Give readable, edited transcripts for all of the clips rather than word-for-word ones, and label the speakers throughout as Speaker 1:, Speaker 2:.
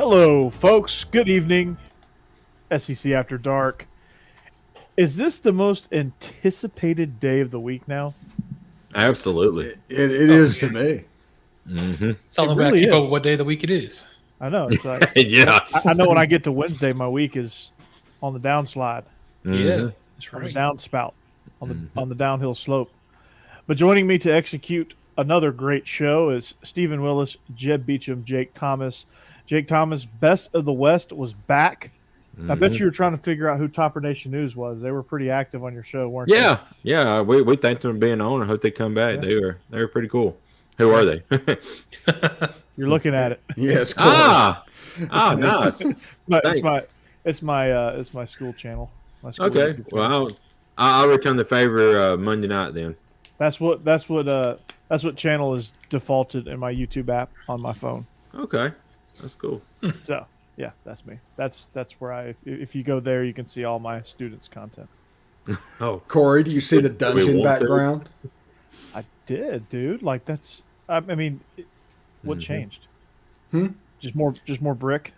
Speaker 1: Hello, folks. Good evening. SEC After Dark. Is this the most anticipated day of the week now?
Speaker 2: Absolutely.
Speaker 3: It is to me.
Speaker 2: Mm-hmm.
Speaker 4: It's all
Speaker 1: It
Speaker 4: about
Speaker 1: really
Speaker 4: keep up
Speaker 1: is.
Speaker 4: with what day of the week it is.
Speaker 1: I know. It's like
Speaker 2: Yeah.
Speaker 1: I know when I get to Wednesday, my week is on the downslide,
Speaker 4: Yeah, that's
Speaker 1: on the
Speaker 4: right.
Speaker 1: downspout, on the downhill slope. But joining me to execute another great show is Stephen Willis, Jeb Beechum, Jake Thomas. Jake Thomas, Best of the West, was back. I bet you were trying to figure out who Topper Nation News was. They were pretty active on your show, weren't they?
Speaker 2: Yeah. We thanked them for being on. I hope they come back.
Speaker 1: Yeah.
Speaker 2: They were pretty cool. Who are they?
Speaker 1: You're looking at it.
Speaker 3: Yes.
Speaker 2: Nice.
Speaker 1: But
Speaker 2: Thanks.
Speaker 1: it's my school channel. My school
Speaker 2: Okay.
Speaker 1: YouTube channel.
Speaker 2: Well, I'll return the favor Monday night then.
Speaker 1: That's what channel is defaulted in my YouTube app on my phone.
Speaker 2: Okay, that's cool.
Speaker 1: So yeah, that's me. That's where if you go there, you can see all my students' content.
Speaker 2: Oh,
Speaker 3: Corey, do you see the dungeon
Speaker 2: want to?
Speaker 3: background?
Speaker 1: I did, dude. Like that's. I mean, what changed? Just more brick.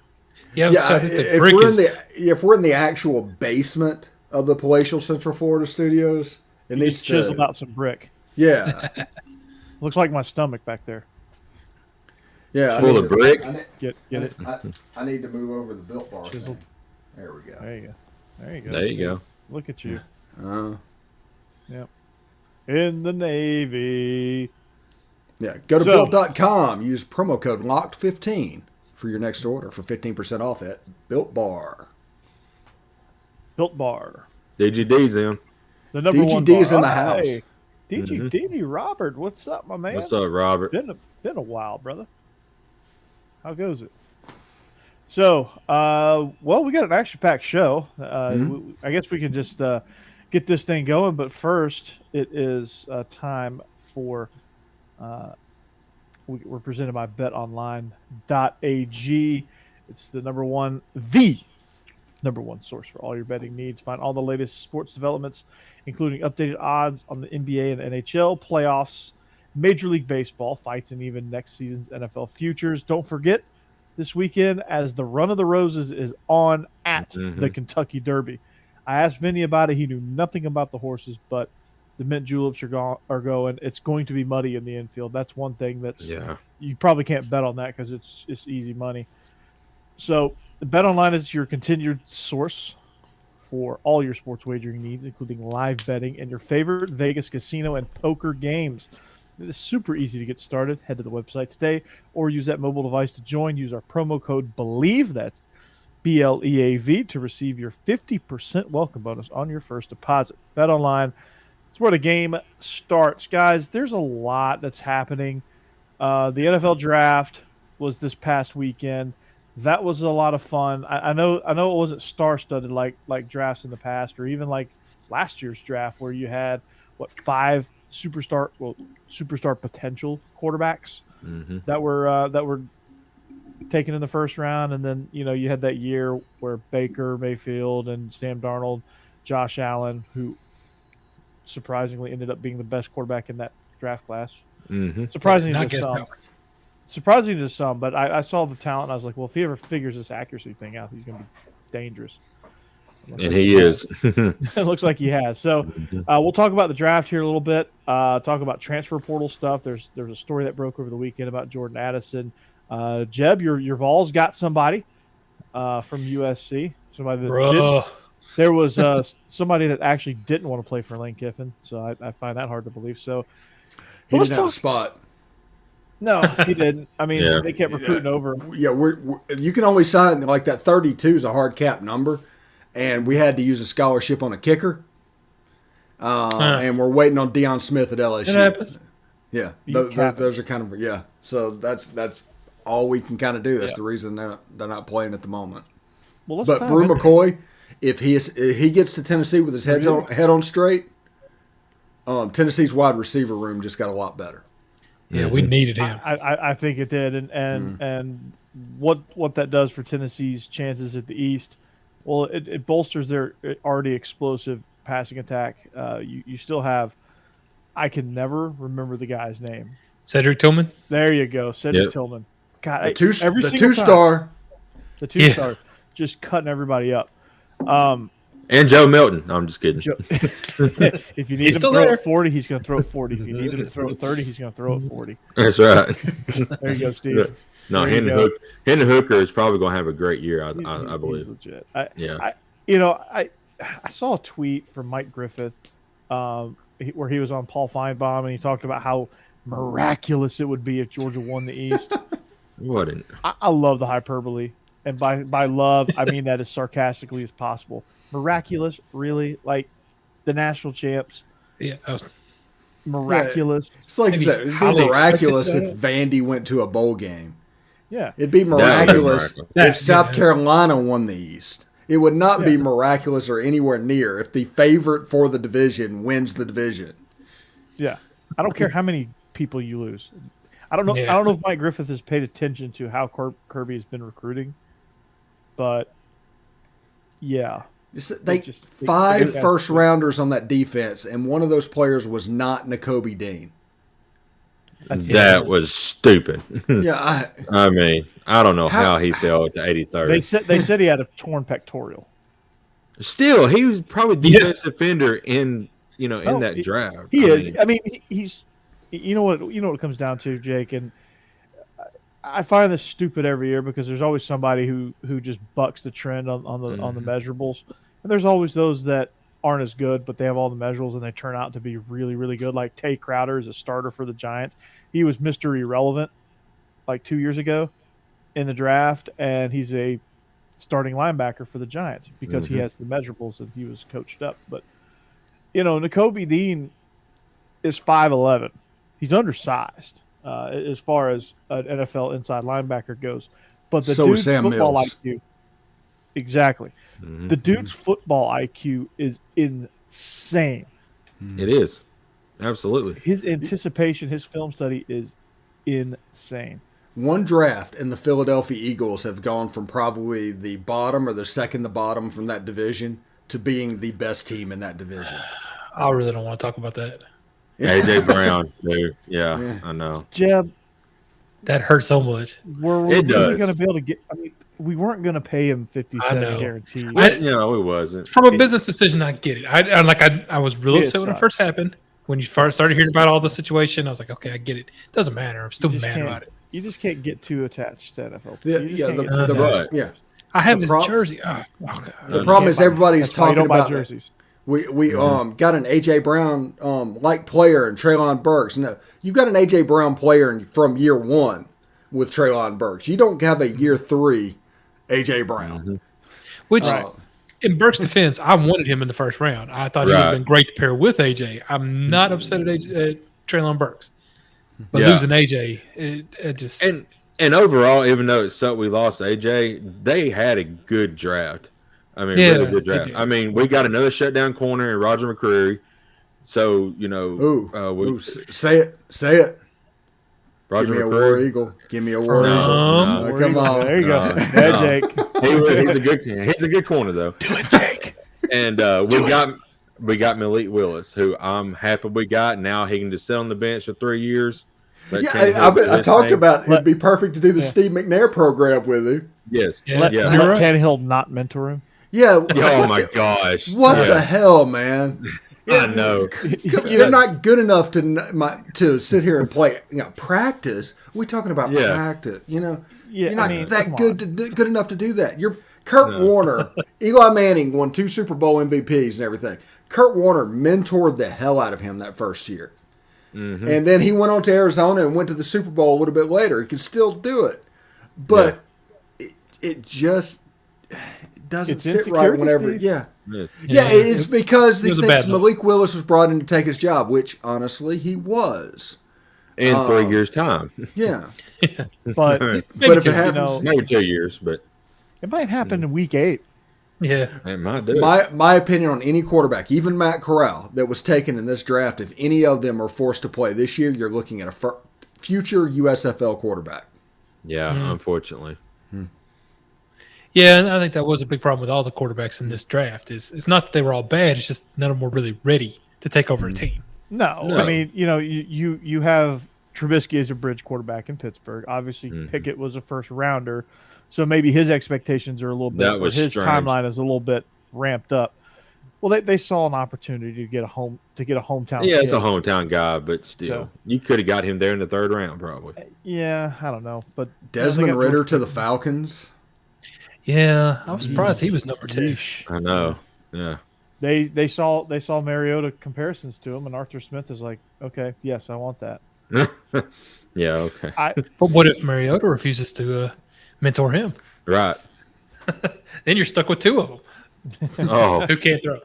Speaker 4: Yeah,
Speaker 3: Yeah,
Speaker 4: so I think the
Speaker 3: if
Speaker 4: brick
Speaker 3: we're
Speaker 4: is,
Speaker 3: if we're in the actual basement of the Palatial Central Florida Studios, it
Speaker 1: You
Speaker 3: needs
Speaker 1: just chiseled
Speaker 3: to.
Speaker 1: out some brick.
Speaker 3: Yeah,
Speaker 1: Looks like my stomach back there.
Speaker 3: yeah.
Speaker 2: Full of brick?
Speaker 1: Get it?
Speaker 3: I need to move over the Built Bar
Speaker 1: Chisel.
Speaker 3: thing. There we go.
Speaker 1: There you go. There you go.
Speaker 2: there you go.
Speaker 1: Look at you.
Speaker 3: Yeah.
Speaker 1: In the Navy.
Speaker 3: Go to
Speaker 1: So-
Speaker 3: built.com. Use promo code LOCKED15 for your next order for 15% off at Built Bar.
Speaker 1: Built Bar.
Speaker 2: DGD's in.
Speaker 1: The number one
Speaker 3: DGD is
Speaker 1: bar.
Speaker 3: in the house.
Speaker 1: Hey, DGD Robert, what's up, my man?
Speaker 2: What's up, Robert?
Speaker 1: Been a while, brother. How goes it? So, well, we got an action-packed show. I guess we can just get this thing going. But first, it is time for. We're presented by BetOnline.ag. It's the number one source for all your betting needs. Find all the latest sports developments, including updated odds on the NBA and NHL playoffs, Major League Baseball fights, and even next season's NFL futures. Don't forget, this weekend, as the Run of the Roses is on at the Kentucky Derby. I asked Vinny about it. He knew nothing about the horses, but the mint juleps are going. It's going to be muddy in the infield. That's one thing that's you probably can't bet on that because it's easy money. So BetOnline is your continued source for all your sports wagering needs, including live betting and your favorite Vegas casino and poker games. It is super easy to get started. Head to the website today or use that mobile device to join. Use our promo code BLEAV, that's BLEAV, to receive your 50% welcome bonus on your first deposit. BetOnline, it's where the game starts. Guys, there's a lot that's happening. The NFL draft was this past weekend. That was a lot of fun. I know it wasn't star-studded like drafts in the past, or even like last year's draft where you had five superstar potential quarterbacks that were taken in the first round, and then you had that year where Baker Mayfield and Sam Darnold, Josh Allen, who surprisingly ended up being the best quarterback in that draft class. Surprising to some, but I saw the talent and I was like, well, if he ever figures this accuracy thing out, he's going to be dangerous.
Speaker 2: And he is.
Speaker 1: It looks like he has. So we'll talk about the draft here a little bit, talk about transfer portal stuff. There's a story that broke over the weekend about Jordan Addison. Jeb, your Vols got somebody from USC. Somebody that didn't. There was somebody that actually didn't want to play for Lane Kiffin, so I find that hard to believe. So
Speaker 3: He didn't have a spot.
Speaker 1: No, he didn't. I mean, they kept recruiting over.
Speaker 3: Yeah, you can only sign like that. 32 is a hard cap number, and we had to use a scholarship on a kicker. And we're waiting on Deion Smith at LSU.
Speaker 4: It happens.
Speaker 3: Yeah, those are kind of So that's all we can kind of do. That's the reason they're not playing at the moment.
Speaker 1: Well,
Speaker 3: but Brew McCoy, if he gets to Tennessee with his head on straight, Tennessee's wide receiver room just got a lot better.
Speaker 4: Yeah, we needed him.
Speaker 1: I think it did, and what that does for Tennessee's chances at the East, well, it bolsters their already explosive passing attack. You still have, I can never remember the guy's name.
Speaker 4: Cedric Tillman.
Speaker 1: There you go, Cedric Tillman. God,
Speaker 3: the two-star.
Speaker 1: The 2-star, just cutting everybody up.
Speaker 2: And Joe Milton. No, I'm just kidding.
Speaker 1: If you need him to throw it 40, he's going to throw it 40. If you need him to throw it 30, he's going to throw it 40.
Speaker 2: That's right.
Speaker 1: There you go, Steve.
Speaker 2: No, Hendon Hooker is probably going to have a great year, I Bleav.
Speaker 1: He's legit. I saw a tweet from Mike Griffith where he was on Paul Feinbaum, and he talked about how miraculous it would be if Georgia won the East. I love the hyperbole. And by love, I mean that as sarcastically as possible. Miraculous, really? Like the national champs?
Speaker 4: Yeah.
Speaker 1: Miraculous.
Speaker 3: Yeah, it's like it'd be miraculous if Vandy went to a bowl game.
Speaker 1: Yeah.
Speaker 3: It'd be miraculous if South Carolina won the East. It would not be miraculous or anywhere near if the favorite for the division wins the division.
Speaker 1: Yeah. I don't care how many people you lose. I don't know. I don't know if Mike Griffith has paid attention to how Kirby has been recruiting, but
Speaker 3: five first rounders on that defense, and one of those players was not Nakobe Dean.
Speaker 2: That was stupid.
Speaker 3: Yeah,
Speaker 2: I mean, I don't know how he fell at the 83rd.
Speaker 1: They said he had a torn pectoral.
Speaker 2: Still, he was probably the best defender in that draft.
Speaker 1: He is. I mean, he's. You know what it comes down to, Jake, and I find this stupid every year because there's always somebody who just bucks the trend on the measurables, and there's always those that aren't as good, but they have all the measurables and they turn out to be really, really good. Like Tay Crowder is a starter for the Giants. He was Mr. Irrelevant like 2 years ago in the draft, and he's a starting linebacker for the Giants because he has the measurables and he was coached up. But Nakobe Dean is 5'11". He's undersized as far as an NFL inside linebacker goes. But the dude's football IQ – exactly. Mm-hmm. The dude's football IQ is insane.
Speaker 2: It is. Absolutely.
Speaker 1: His anticipation, his film study is insane.
Speaker 3: One draft and the Philadelphia Eagles have gone from probably the bottom or the second to bottom from that division to being the best team in that division.
Speaker 4: I really don't want to talk about that.
Speaker 2: AJ Brown, dude. Yeah, I know.
Speaker 1: Jeb,
Speaker 4: that hurts so much.
Speaker 1: We're really going to be able to get. I mean, we weren't going to pay him 50 cents guaranteed.
Speaker 2: It wasn't.
Speaker 4: From a business decision, I get it. I was really upset when it first happened. When you first started hearing about all the situation, I was like, okay, I get it. It doesn't matter. I'm still mad about it.
Speaker 1: You just can't get too attached to NFL.
Speaker 4: I have this jersey. Oh, God.
Speaker 3: The problem is everybody's talking about
Speaker 1: jerseys.
Speaker 3: We got an AJ Brown like player in Treylon Burks. No, you got an AJ Brown player from year one with Treylon Burks. You don't have a year 3 AJ Brown.
Speaker 4: Mm-hmm. Which, in Burks' defense, I wanted him in the first round. I thought he would have been great to pair with AJ. I'm not upset at Treylon Burks, but losing AJ, it just
Speaker 2: and overall, even though it sucked we lost AJ, they had a good draft. I mean, really good draft. I mean, we got another shutdown corner in Roger McCreary. So,
Speaker 3: say it.
Speaker 2: Roger
Speaker 3: Give me
Speaker 2: McCreary.
Speaker 3: a War Eagle. Give me a War Eagle. Come on.
Speaker 1: There you go. Yeah, Jake.
Speaker 2: He's a good corner, though.
Speaker 1: Do it, Jake.
Speaker 2: And we got Malik Willis, who I'm happy we got. Now he can just sit on the bench for 3 years.
Speaker 3: I talked about it'd be perfect to do the Steve McNair program with him.
Speaker 2: Yes.
Speaker 1: Let Tannehill not mentor him.
Speaker 3: Yeah.
Speaker 2: Oh my gosh.
Speaker 3: What the hell, man?
Speaker 2: I know.
Speaker 3: You're not good enough to sit here and play. Practice. We're talking about practice. You're not good enough to do that. You're Kurt Warner. Eli Manning won 2 Super Bowl MVPs and everything. Kurt Warner mentored the hell out of him that first year. Mm-hmm. And then he went on to Arizona and went to the Super Bowl a little bit later. He could still do it. But it just doesn't sit right whenever. It's because he thinks Malik Willis was brought in to take his job, which honestly he was.
Speaker 2: In 3 years' time.
Speaker 3: Yeah.
Speaker 1: But
Speaker 3: if it happens,
Speaker 2: maybe 2 years, but
Speaker 1: it might happen in week 8.
Speaker 4: Yeah.
Speaker 2: It might do.
Speaker 3: My opinion on any quarterback, even Matt Corral, that was taken in this draft, if any of them are forced to play this year, you're looking at a future USFL quarterback.
Speaker 2: Yeah, unfortunately.
Speaker 4: Yeah, and I think that was a big problem with all the quarterbacks in this draft. It's not that they were all bad; it's just none of them were really ready to take over a team.
Speaker 1: No. I mean, you have Trubisky is a bridge quarterback in Pittsburgh. Obviously, Pickett was a first rounder, so maybe his expectations are a little bit. His timeline is a little bit ramped up. Well, they saw an opportunity to get a hometown.
Speaker 2: Yeah, it's a hometown guy, but still, you could have got him there in the 3rd round, probably.
Speaker 1: Yeah, I don't know, but
Speaker 3: Desmond Ridder to the Falcons.
Speaker 4: Yeah, I was surprised he was number 2.
Speaker 2: I know. Yeah.
Speaker 1: They saw Mariota comparisons to him, and Arthur Smith is like, okay, yes, I want that.
Speaker 2: Yeah, okay.
Speaker 4: But what if Mariota refuses to mentor him?
Speaker 2: Right.
Speaker 4: Then you're stuck with 2 of them.
Speaker 2: Oh,
Speaker 4: who can't throw?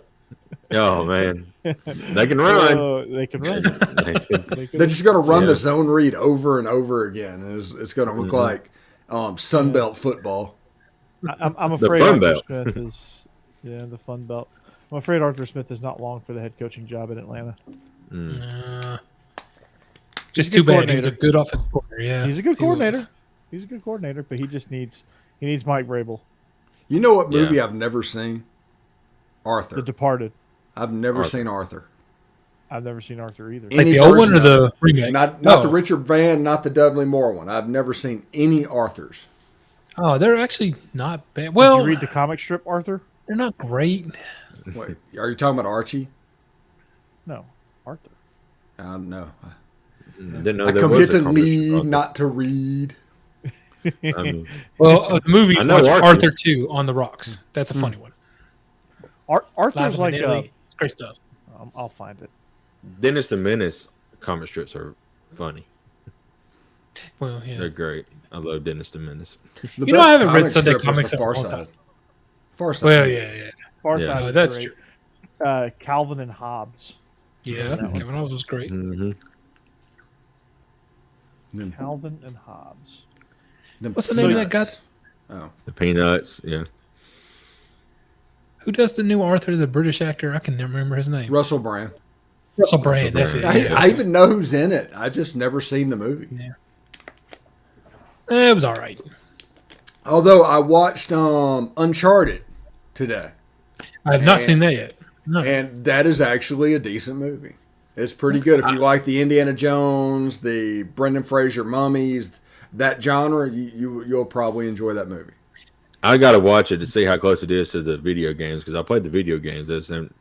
Speaker 2: Oh man, they can run.
Speaker 1: They can run.
Speaker 3: They're just going to run the zone read over and over again. It's going to look like Sunbelt football.
Speaker 1: I'm afraid Arthur Smith is the Fun Belt. I'm afraid Arthur Smith is not long for the head coaching job in Atlanta.
Speaker 4: Just too bad. He's a good offensive coordinator. Yeah,
Speaker 1: he's a good coordinator. He's a good coordinator, but he just needs Mike Vrabel.
Speaker 3: You know what movie I've never seen? Arthur.
Speaker 1: The Departed.
Speaker 3: I've never seen Arthur.
Speaker 1: I've never seen Arthur either.
Speaker 4: Like the old one or the remake?
Speaker 3: Not the Richard Van, not the Dudley Moore one. I've never seen any Arthurs.
Speaker 4: Oh, they're actually not bad. Well,
Speaker 1: did you read the comic strip, Arthur?
Speaker 4: They're not great.
Speaker 3: Wait, are you talking about Archie?
Speaker 1: No, Arthur.
Speaker 3: No.
Speaker 2: Didn't know
Speaker 3: I
Speaker 2: there
Speaker 3: come
Speaker 2: was
Speaker 3: here
Speaker 2: a
Speaker 3: to
Speaker 2: comic
Speaker 3: need,
Speaker 2: strip.
Speaker 3: not to read.
Speaker 4: The movie
Speaker 2: I know
Speaker 4: Arthur 2 on the Rocks. That's a funny one.
Speaker 1: Arthur's like
Speaker 4: it's great stuff.
Speaker 1: I'll find it.
Speaker 2: Dennis the Menace comic strips are funny.
Speaker 4: Well, yeah,
Speaker 2: They're great. I love Dennis the Menace.
Speaker 4: I haven't read Sunday comics in a long time.
Speaker 3: Far Side.
Speaker 4: Well, yeah.
Speaker 1: Far Side
Speaker 4: that's
Speaker 1: great.
Speaker 4: true.
Speaker 1: Calvin and Hobbes.
Speaker 4: Yeah, Kevin Hobbs was great.
Speaker 1: Calvin and Hobbes.
Speaker 4: What's the name of that guy?
Speaker 3: Oh,
Speaker 2: The Peanuts. Yeah.
Speaker 4: Who does the new Arthur, the British actor? I can never remember his name.
Speaker 3: Russell Brand.
Speaker 4: Russell Brand. That's it.
Speaker 3: I even know who's in it. I just never seen the movie.
Speaker 4: Yeah. It was all right.
Speaker 3: Although I watched Uncharted today.
Speaker 4: I have not seen that yet. No.
Speaker 3: And that is actually a decent movie. It's pretty good. If you like the Indiana Jones, the Brendan Fraser mummies, that genre, you'll probably enjoy that movie.
Speaker 2: I got to watch it to see how close it is to the video games because I played the video games. I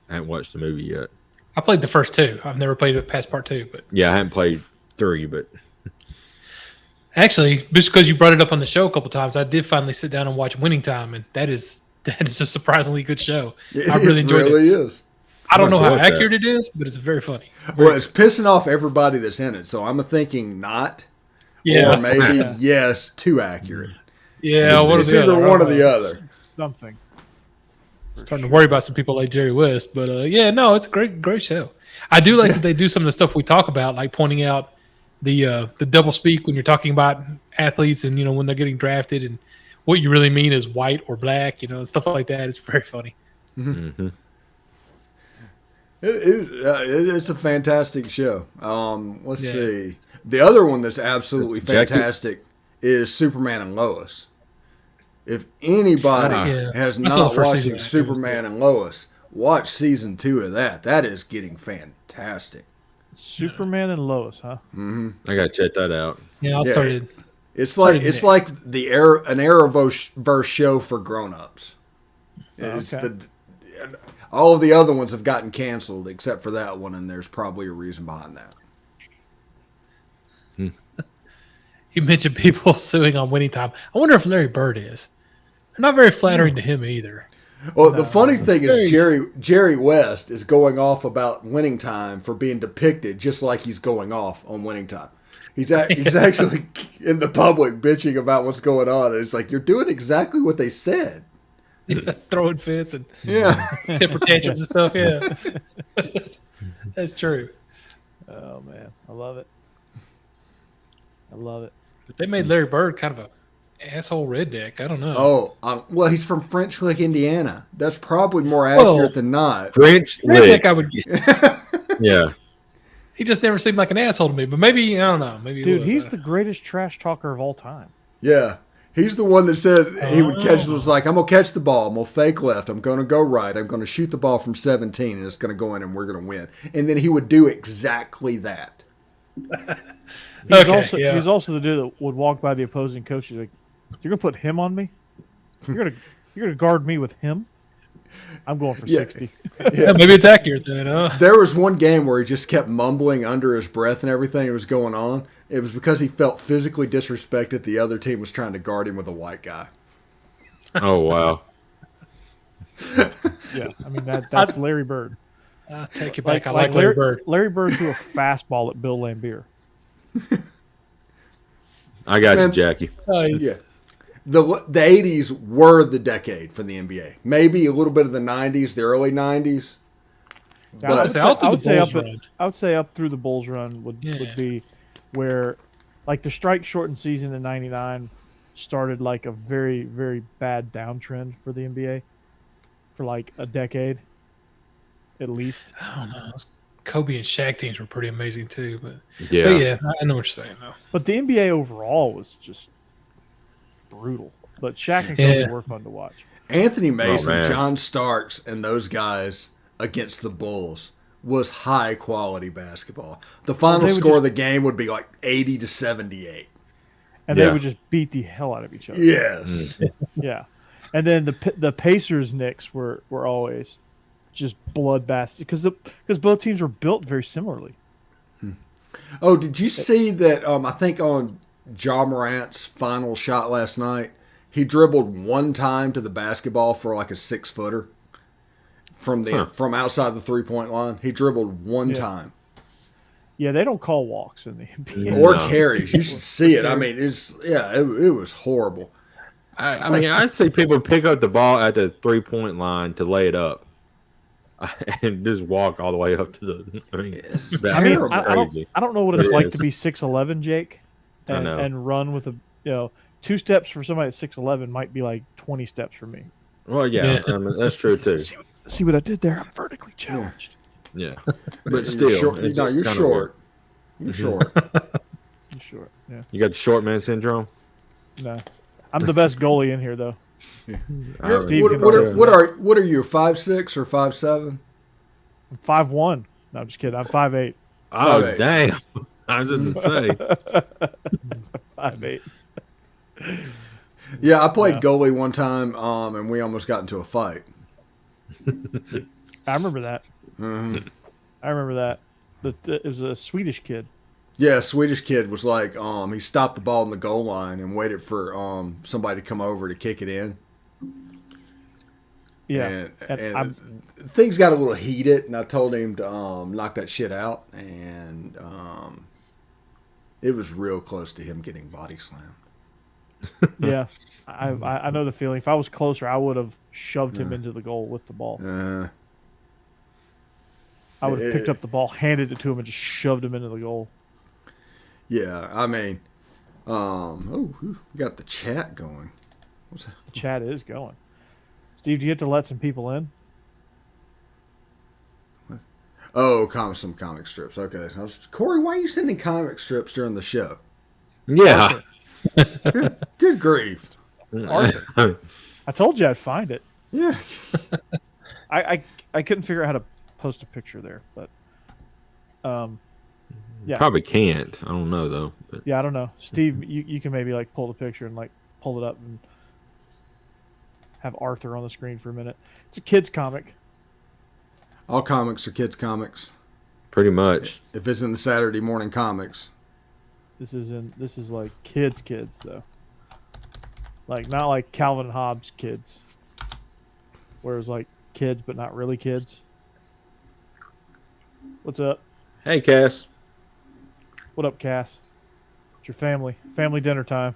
Speaker 2: haven't watched the movie yet.
Speaker 4: I played the first 2. I've never played it past part 2. But
Speaker 2: yeah, I haven't played 3, but
Speaker 4: actually, just because you brought it up on the show a couple times, I did finally sit down and watch Winning Time, and that is a surprisingly good show. I really enjoyed it.
Speaker 3: It really is.
Speaker 4: I don't know how accurate it is, but it's very funny.
Speaker 3: Well, it's pissing off everybody that's in it, so I'm thinking not.
Speaker 4: Yeah.
Speaker 3: Or maybe yes, too accurate.
Speaker 4: Yeah,
Speaker 3: it's either one or the other.
Speaker 1: Something.
Speaker 4: Starting to worry about some people like Jerry West, but it's a great show. I do like that they do some of the stuff we talk about, like pointing out the double speak when you're talking about athletes and when they're getting drafted and what you really mean is white or black, and stuff like that. It's very funny.
Speaker 2: Mm-hmm.
Speaker 3: It's a fantastic show. Let's see. The other one that's absolutely fantastic is Superman and Lois. If anybody has not watching Superman and Lois, watch season 2 of that. That is getting fantastic.
Speaker 1: Superman and Lois, huh?
Speaker 3: Mm-hmm.
Speaker 2: I got to check that out.
Speaker 4: Yeah, started.
Speaker 3: It's like an Arrowverse show for grown-ups. It's all of the other ones have gotten canceled except for that one, and there's probably a reason behind that.
Speaker 4: You mentioned people suing on Winning Time. I wonder if Larry Bird is. They're not very flattering to him either.
Speaker 3: Well, the funny thing is Jerry West is going off about Winning Time for being depicted just like he's going off on Winning Time. He's actually in the public bitching about what's going on. And it's like, you're doing exactly what they said.
Speaker 4: Throwing fits and temper tantrums and stuff. Yeah, that's true.
Speaker 1: Oh man, I love it.
Speaker 4: But they made Larry Bird kind of a asshole redneck. I don't know.
Speaker 3: Well, he's from French Lick, Indiana. That's probably more accurate than not.
Speaker 2: French Lick,
Speaker 4: I would guess.
Speaker 2: Yeah.
Speaker 4: He just never seemed like an asshole to me. But maybe I don't know. Maybe
Speaker 1: he's the greatest trash talker of all time.
Speaker 3: Yeah. He's the one that said he would catch. Was like, I'm gonna catch the ball. I'm gonna fake left. I'm gonna go right. I'm gonna shoot the ball from 17, and it's gonna go in, and we're gonna win. And then he would do exactly that.
Speaker 1: He's also the dude that would walk by the opposing coach. He's like, "You're gonna put him on me? You're gonna guard me with him? I'm going for 60."
Speaker 4: Yeah, maybe it's accurate then.
Speaker 3: There was one game where he just kept mumbling under his breath and everything that was going on. It was because he felt physically disrespected. The other team was trying to guard him with a white guy.
Speaker 2: Oh wow.
Speaker 1: Yeah, I mean that's Larry Bird.
Speaker 4: I'll take it back. I like Larry Bird.
Speaker 1: Larry Bird threw a fastball at Bill Laimbeer.
Speaker 2: I got you, Jackie.
Speaker 3: Yeah. The 80s were the decade for the NBA. Maybe a little bit of the 90s, the early 90s.
Speaker 1: I would say up through the Bulls run would be where, like, the strike shortened season in '99 started like a very, very bad downtrend for the NBA for like a decade, at least.
Speaker 4: I don't know. Kobe and Shaq teams were pretty amazing too, but
Speaker 2: yeah,
Speaker 4: I know what you're saying though.
Speaker 1: But the NBA overall was just brutal. But Shaq and Kobe were fun to watch.
Speaker 3: Anthony Mason, John Starks, and those guys against the Bulls was high quality basketball. The final score of the game would be like 80-78.
Speaker 1: And they would just beat the hell out of each other.
Speaker 3: Yes.
Speaker 1: Yeah. And then the Pacers Knicks were always just bloodbaths because both teams were built very similarly.
Speaker 3: Oh, did you see that? I think on Ja Morant's final shot last night, he dribbled one time to the basketball for like a 6-footer from outside the 3-point line. He dribbled one time.
Speaker 1: Yeah, they don't call walks in the NBA.
Speaker 3: Or carries. You should see it. I mean, it was horrible.
Speaker 2: I mean, I see people pick up the ball at the 3-point line to lay it up. And just walk all the way up to the. I mean,
Speaker 3: it's terrible.
Speaker 1: I don't know what it's like to be 6'11", Jake, and run with 2 steps for somebody at 6'11" might be like 20 steps for me.
Speaker 2: Well, yeah. I mean, that's true too.
Speaker 1: See what I did there? I'm vertically challenged.
Speaker 2: Yeah, but still,
Speaker 3: you're short. No, you're short. You're short.
Speaker 1: You're short. Yeah.
Speaker 2: You got the short man syndrome.
Speaker 1: No, I'm the best goalie in here though.
Speaker 3: Yeah. What are you, 5'6" or 5'7"?
Speaker 1: I'm 5'1". No, I'm just kidding. I'm 5'8".
Speaker 2: Oh 5'8". Damn! I was just gonna say
Speaker 1: 5'8".
Speaker 3: Yeah, I played goalie one time, and we almost got into a fight.
Speaker 1: I remember that.
Speaker 3: Mm-hmm.
Speaker 1: I remember that. But it was a Swedish kid.
Speaker 3: Yeah, a Swedish kid was like, he stopped the ball in the goal line and waited for somebody to come over to kick it in.
Speaker 1: Yeah,
Speaker 3: and things got a little heated, and I told him to knock that shit out, and it was real close to him getting body slammed.
Speaker 1: Yeah, I know the feeling. If I was closer, I would have shoved him into the goal with the ball. I would have picked up the ball, handed it to him, and just shoved him into the goal.
Speaker 3: Yeah, I mean, we got the chat going.
Speaker 1: What's that? The chat is going. Steve, do you have to let some people in?
Speaker 3: What? Oh, some comic strips. Okay. Corey, why are you sending comic strips during the show?
Speaker 2: Yeah.
Speaker 3: Good grief.
Speaker 1: Arthur. I told you I'd find it.
Speaker 3: Yeah.
Speaker 1: I couldn't figure out how to post a picture there, but yeah.
Speaker 2: Probably can't. I don't know though. But.
Speaker 1: Yeah, I don't know. Steve, you can maybe like pull the picture and like pull it up and have Arthur on the screen for a minute. It's a kid's comic.
Speaker 3: All comics are kids' comics.
Speaker 2: Pretty much.
Speaker 3: If it's in the Saturday morning comics.
Speaker 1: This is like kids though. Like not like Calvin and Hobbes kids. Where it's like kids but not really kids. What's up?
Speaker 2: Hey Cass.
Speaker 1: What up, Cass? It's your family. Family dinner time.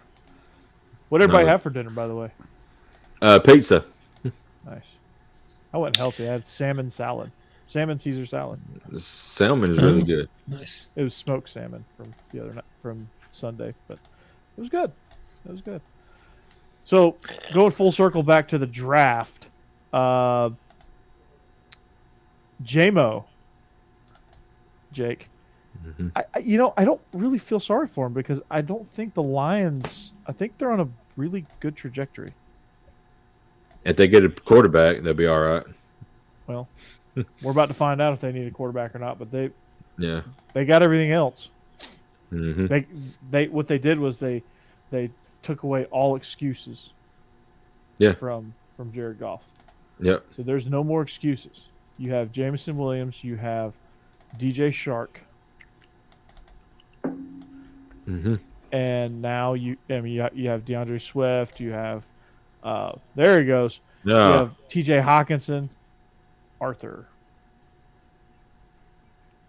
Speaker 1: What everybody have for dinner, by the way?
Speaker 2: Pizza.
Speaker 1: Nice. I went healthy. I had salmon salad. Salmon Caesar salad.
Speaker 2: The salmon is really good.
Speaker 4: Nice.
Speaker 1: It was smoked salmon from the other night, from Sunday, but it was good. It was good. So going full circle back to the draft, J-Mo, Jake.
Speaker 2: Mm-hmm.
Speaker 1: I don't really feel sorry for him because I don't think the Lions. I think they're on a really good trajectory.
Speaker 2: If they get a quarterback, they'll be all right.
Speaker 1: Well, we're about to find out if they need a quarterback or not, but they
Speaker 2: Yeah.
Speaker 1: They got everything else. They what they did was they took away all excuses.
Speaker 2: Yeah.
Speaker 1: From Jared Goff.
Speaker 2: Yep.
Speaker 1: So there's no more excuses. You have Jameson Williams. You have DJ Shark. And now you have DeAndre Swift. You have there he goes.
Speaker 2: Yeah.
Speaker 1: You have TJ Hawkinson. Arthur.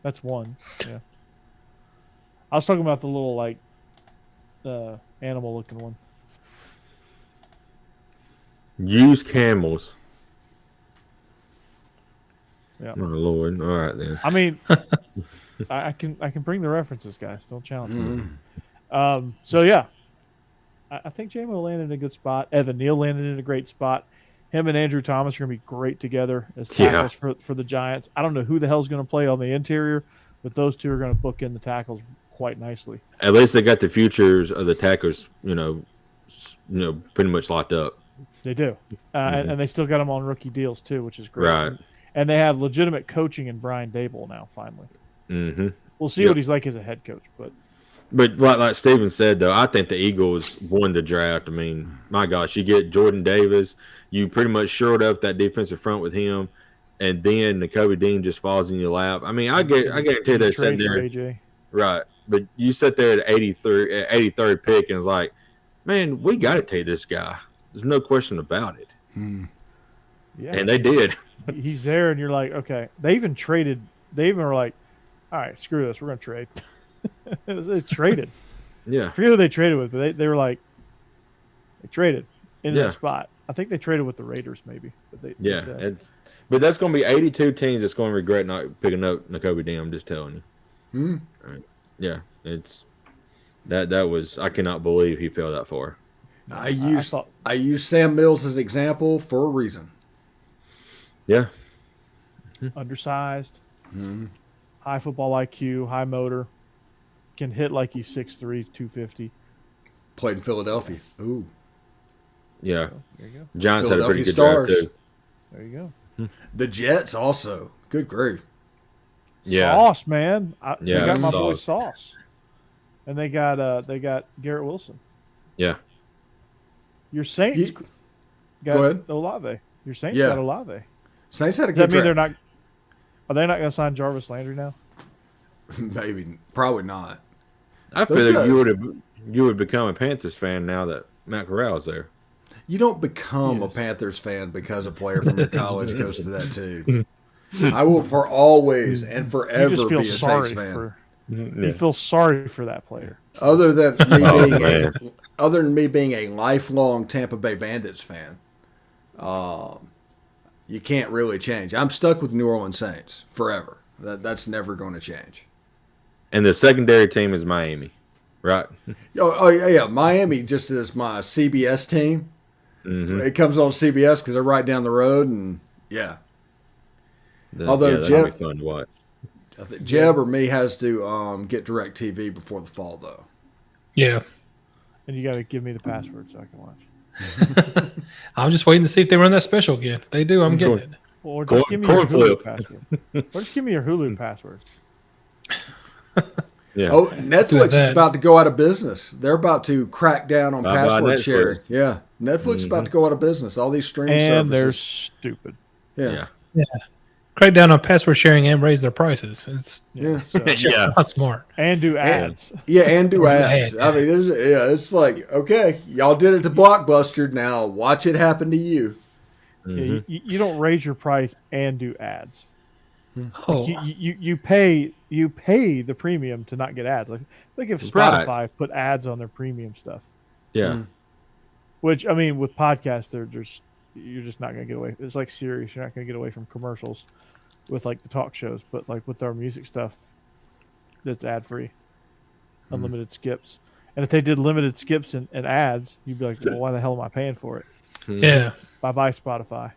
Speaker 1: That's one. Yeah. I was talking about the little animal looking one.
Speaker 2: Use camels.
Speaker 1: Yeah.
Speaker 2: My Lord. All right then.
Speaker 1: I mean, I can bring the references, guys. Don't challenge me. So yeah, I think J-Mo landed in a good spot. Evan Neal landed in a great spot. Him and Andrew Thomas are going to be great together as tackles for the Giants. I don't know who the hell's going to play on the interior, but those two are going to book in the tackles quite nicely.
Speaker 2: At least they got the futures of the tackles, pretty much locked up.
Speaker 1: They do, and they still got them on rookie deals too, which is great.
Speaker 2: Right.
Speaker 1: And they have legitimate coaching in Brian Dable now. Finally, we'll see what he's like as a head coach, but
Speaker 2: like Steven said, though, I think the Eagles won the draft. I mean, my gosh, you get Jordan Davis, you pretty much shored up that defensive front with him, and then Nakobe Dean just falls in your lap. I mean, I guarantee they're sitting there,
Speaker 1: AJ.
Speaker 2: Right? But you sit there at 83rd pick, and it's like, man, we got to take this guy. There's no question about it.
Speaker 1: Yeah,
Speaker 2: and they did.
Speaker 1: He's there, and you're like, okay. They even traded. They even were like, all right, screw this, we're gonna trade. They traded.
Speaker 2: Yeah.
Speaker 1: I forget who they traded with, but they were like, they traded in that spot. I think they traded with the Raiders, maybe. But
Speaker 2: but that's going to be 82 teams that's going to regret not picking up Nakobe Dean. I'm just telling you. Right. Yeah, it's that was. I cannot believe he fell that far.
Speaker 3: I use Sam Mills as an example for a reason.
Speaker 2: Yeah.
Speaker 1: Undersized, high football IQ, high motor, can hit like he's 6'3", 250.
Speaker 3: Played in Philadelphia. Ooh.
Speaker 2: Yeah.
Speaker 1: There you go.
Speaker 2: Giants had a pretty good draft too.
Speaker 1: There you
Speaker 3: go. The Jets also. Good grief.
Speaker 1: Yeah. Sauce, man. They got my boy
Speaker 2: Sauce.
Speaker 1: Sauce. And they got Garrett Wilson.
Speaker 2: Yeah.
Speaker 1: Your Saints got Olave. Your Saints got Olave.
Speaker 3: Saints had a
Speaker 1: Does that
Speaker 3: good
Speaker 1: mean
Speaker 3: draft.
Speaker 1: Are they not going to sign Jarvis Landry now?
Speaker 3: Maybe. Probably not.
Speaker 2: I feel like you would become a Panthers fan now that Matt Corral's there.
Speaker 3: You don't become a Panthers fan because a player from your college goes to that too. I will for always and forever be a Saints fan.
Speaker 1: You feel sorry for that player.
Speaker 3: Other than me being a lifelong Tampa Bay Bandits fan, you can't really change. I'm stuck with New Orleans Saints forever. That's never going to change.
Speaker 2: And the secondary team is Miami, right?
Speaker 3: Oh yeah. Miami just is my CBS team. It comes on CBS because they're right down the road, and although
Speaker 2: Jeb, be fun to watch.
Speaker 3: I think Jeb or me has to get DirecTV before the fall, though.
Speaker 4: Yeah.
Speaker 1: And you got to give me the password so I can watch.
Speaker 4: I'm just waiting to see if they run that special again. If they do, I'm getting it.
Speaker 1: Or just give me your Hulu password. Or just give me your Hulu password.
Speaker 2: Yeah.
Speaker 3: Oh, Netflix is about to go out of business. They're about to crack down on password sharing. Yeah. Netflix is about to go out of business. All these streaming services.
Speaker 1: And they're stupid.
Speaker 3: Yeah.
Speaker 4: Crack down on password sharing and raise their prices. It's not smart.
Speaker 1: And do ads.
Speaker 3: And do ads. I mean, it's like, okay, y'all did it to Blockbuster. Now watch it happen to you.
Speaker 1: Yeah, you don't raise your price and do ads.
Speaker 4: Oh.
Speaker 1: You pay the premium to not get ads. Like if Spotify put ads on their premium stuff.
Speaker 2: Yeah.
Speaker 1: Which, I mean, with podcasts, you're just not going to get away. It's like Sirius. You're not going to get away from commercials with like the talk shows, but like with our music stuff, that's ad free, unlimited skips. And if they did limited skips and ads, you'd be like, well, why the hell am I paying for it?
Speaker 4: Yeah.
Speaker 1: Bye Spotify.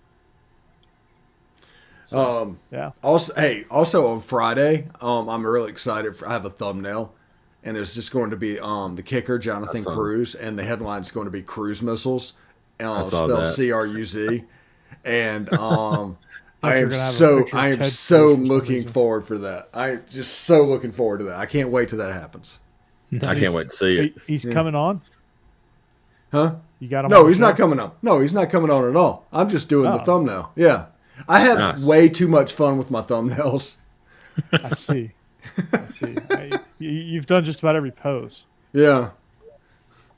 Speaker 3: Also on Friday, I'm really excited. I have a thumbnail, and it's just going to be the kicker, Jonathan Cruz, and the headline is going to be Cruise Missiles, spelled CRUZ, and I am so looking forward for that. I'm just so looking forward to that. I can't wait till that happens.
Speaker 2: I can't wait to see it.
Speaker 1: He's coming on?
Speaker 3: Huh?
Speaker 1: You got him?
Speaker 3: No, he's not coming on. No, he's not coming on at all. I'm just doing the thumbnail. Yeah. I have way too much fun with my thumbnails.
Speaker 1: I see. You've done just about every pose.
Speaker 3: Yeah.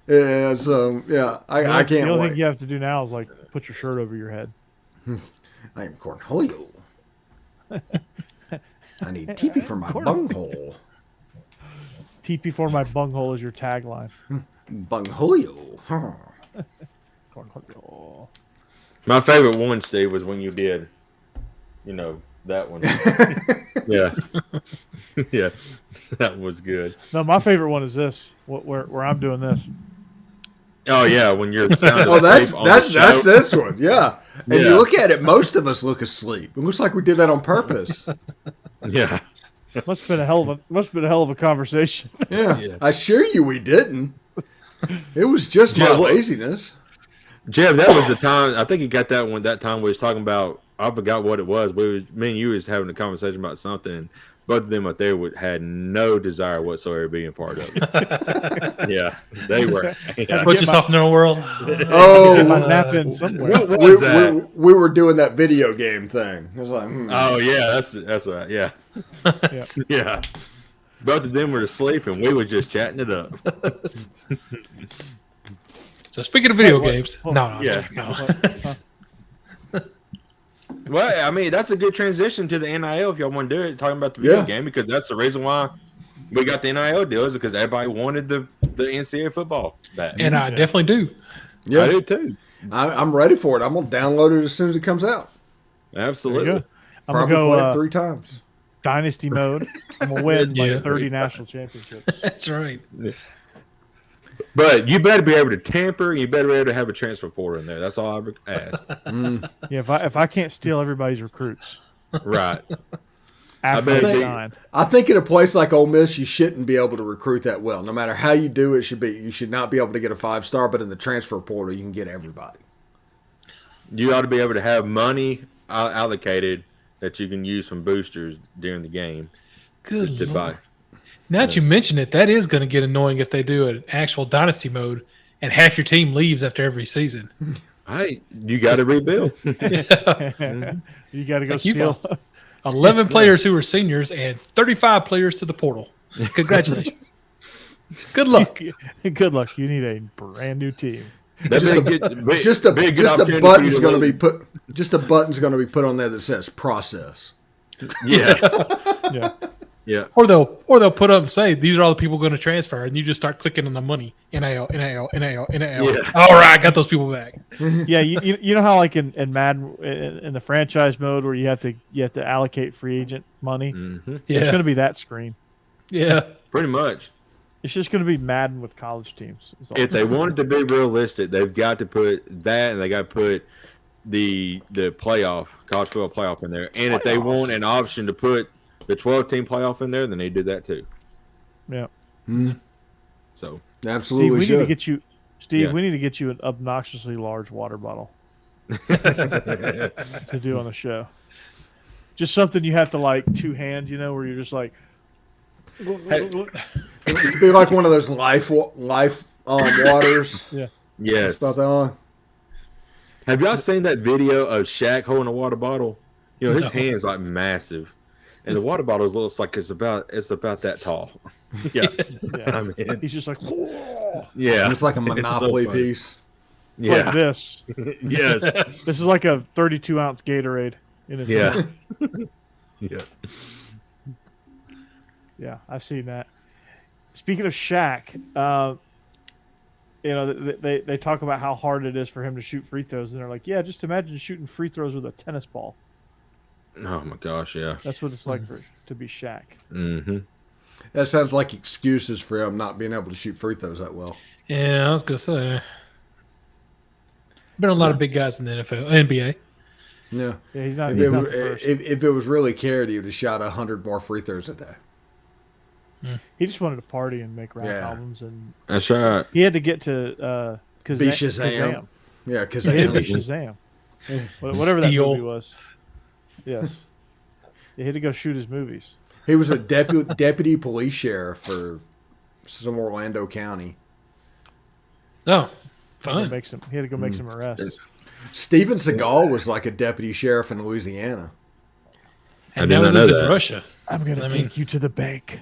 Speaker 3: Yeah, so, yeah, I can't wait.
Speaker 1: The only thing you have to do now is, like, put your shirt over your head.
Speaker 3: I am Cornholio. I need teepee for my bunghole.
Speaker 1: Teepee for my bunghole is your tagline.
Speaker 3: Bunghole.
Speaker 1: Cornholio.
Speaker 2: My favorite one, Steve, was when you did, that one. Yeah. Yeah. That was good.
Speaker 1: No, my favorite one is this, where I'm doing this.
Speaker 2: Oh, yeah, when you're sound
Speaker 3: asleep. That's this one, yeah. And you look at it, most of us look asleep. It looks like we did that on purpose.
Speaker 2: Yeah.
Speaker 1: Must have been a hell of a conversation.
Speaker 3: Yeah. I assure you we didn't. It was just my laziness.
Speaker 2: Jeb, that was the time. I think you got that one. That time we was talking about. I forgot what it was. Me and you was having a conversation about something. Both of them up there had no desire whatsoever being part of it. Yeah, they were. Yeah.
Speaker 4: Put yourself in their own world.
Speaker 3: Oh,
Speaker 1: my nap in somewhere.
Speaker 3: We were doing that video game thing. It was like,
Speaker 2: oh yeah, that's right. Yeah. Yeah. Both of them were asleep, and we were just chatting it up.
Speaker 4: So speaking of video games, no.
Speaker 2: Well, I mean, that's a good transition to the NIL if y'all want to do it, talking about the video game, because that's the reason why we got the NIL deal is because everybody wanted the NCAA football back.
Speaker 4: And I definitely do.
Speaker 3: Yeah.
Speaker 2: I do too.
Speaker 3: I'm ready for it. I'm going to download it as soon as it comes out.
Speaker 2: Absolutely.
Speaker 1: I'm
Speaker 3: Probably
Speaker 1: going to
Speaker 3: play it 3 times.
Speaker 1: Dynasty mode. I'm going to win like 30 national championships.
Speaker 4: That's right.
Speaker 2: Yeah. But you better be able to tamper. You better be able to have a transfer portal in there. That's all I would ask.
Speaker 1: Yeah, if I can't steal everybody's recruits,
Speaker 2: right?
Speaker 1: After they sign,
Speaker 3: I think in a place like Ole Miss, you shouldn't be able to recruit that well. No matter how you do it, you should not be able to get a 5-star. But in the transfer portal, you can get everybody.
Speaker 2: You ought to be able to have money allocated that you can use from boosters during the game.
Speaker 4: Good to buy. Now that you mention it, that is going to get annoying if they do an actual dynasty mode and half your team leaves after every season.
Speaker 2: You got to rebuild.
Speaker 1: You got to go steal.
Speaker 4: 11 players who are seniors and 35 players to the portal. Congratulations. Good luck.
Speaker 1: Good luck. You need a brand new team.
Speaker 3: Just a button's going to be put. Just a button's going to be put on there that says process.
Speaker 2: Yeah. Yeah.
Speaker 4: Or they'll put up and say these are all the people going to transfer, and you just start clicking on the money. NIL.
Speaker 2: Yeah.
Speaker 4: All right, got those people back.
Speaker 1: Yeah, you know how like in Madden in the franchise mode where you have to allocate free agent money.
Speaker 2: Mm-hmm.
Speaker 1: Yeah, it's going to be that screen.
Speaker 4: Yeah,
Speaker 2: pretty much.
Speaker 1: It's just going to be Madden with college teams.
Speaker 2: If they wanted to be realistic, they've got to put that, and they got to put the playoff, college football playoff in there. And if they want an option to put the 12-team playoff in there, then they do that too.
Speaker 1: Yeah.
Speaker 3: Mm-hmm.
Speaker 2: So
Speaker 3: absolutely,
Speaker 1: Steve, we need to get you an obnoxiously large water bottle to do on the show. Just something you have to like two-hand, where you're just like.
Speaker 3: It could be like one of those life waters.
Speaker 1: Yeah.
Speaker 2: Yes.
Speaker 3: About that on.
Speaker 2: Have y'all seen that video of Shaq holding a water bottle? His hand's like massive. And the water bottle looks like it's about that tall. Yeah.
Speaker 1: I mean, he's just like, whoa.
Speaker 2: Yeah.
Speaker 3: And it's like a Monopoly piece.
Speaker 1: It's like this.
Speaker 2: Yes.
Speaker 1: This is like a 32-ounce Gatorade in his hand.
Speaker 2: Yeah.
Speaker 1: Yeah, I've seen that. Speaking of Shaq, they talk about how hard it is for him to shoot free throws, and they're like, yeah, just imagine shooting free throws with a tennis ball.
Speaker 2: Oh my gosh, yeah.
Speaker 1: That's what it's like to be Shaq.
Speaker 2: Mm-hmm.
Speaker 3: That sounds like excuses for him not being able to shoot free throws that well.
Speaker 4: Yeah, I was gonna say. Been a lot of big guys in the NBA.
Speaker 3: Yeah.
Speaker 1: Yeah, he's not.
Speaker 3: If it was really cared, he would have shot 100 more free throws a day.
Speaker 1: He just wanted to party and make rap albums, and
Speaker 2: that's right.
Speaker 1: He had to get to
Speaker 3: Shazam. Yeah,
Speaker 1: because he had to be Shazam. Whatever that movie was. Yes. He had to go shoot his movies.
Speaker 3: He was a deputy police sheriff for some Orlando County.
Speaker 4: Oh, fun.
Speaker 1: He had to go make some arrests.
Speaker 3: Steven Seagal was like a deputy sheriff in Louisiana.
Speaker 4: And now he lives in Russia.
Speaker 1: I'm going to take you to the bank.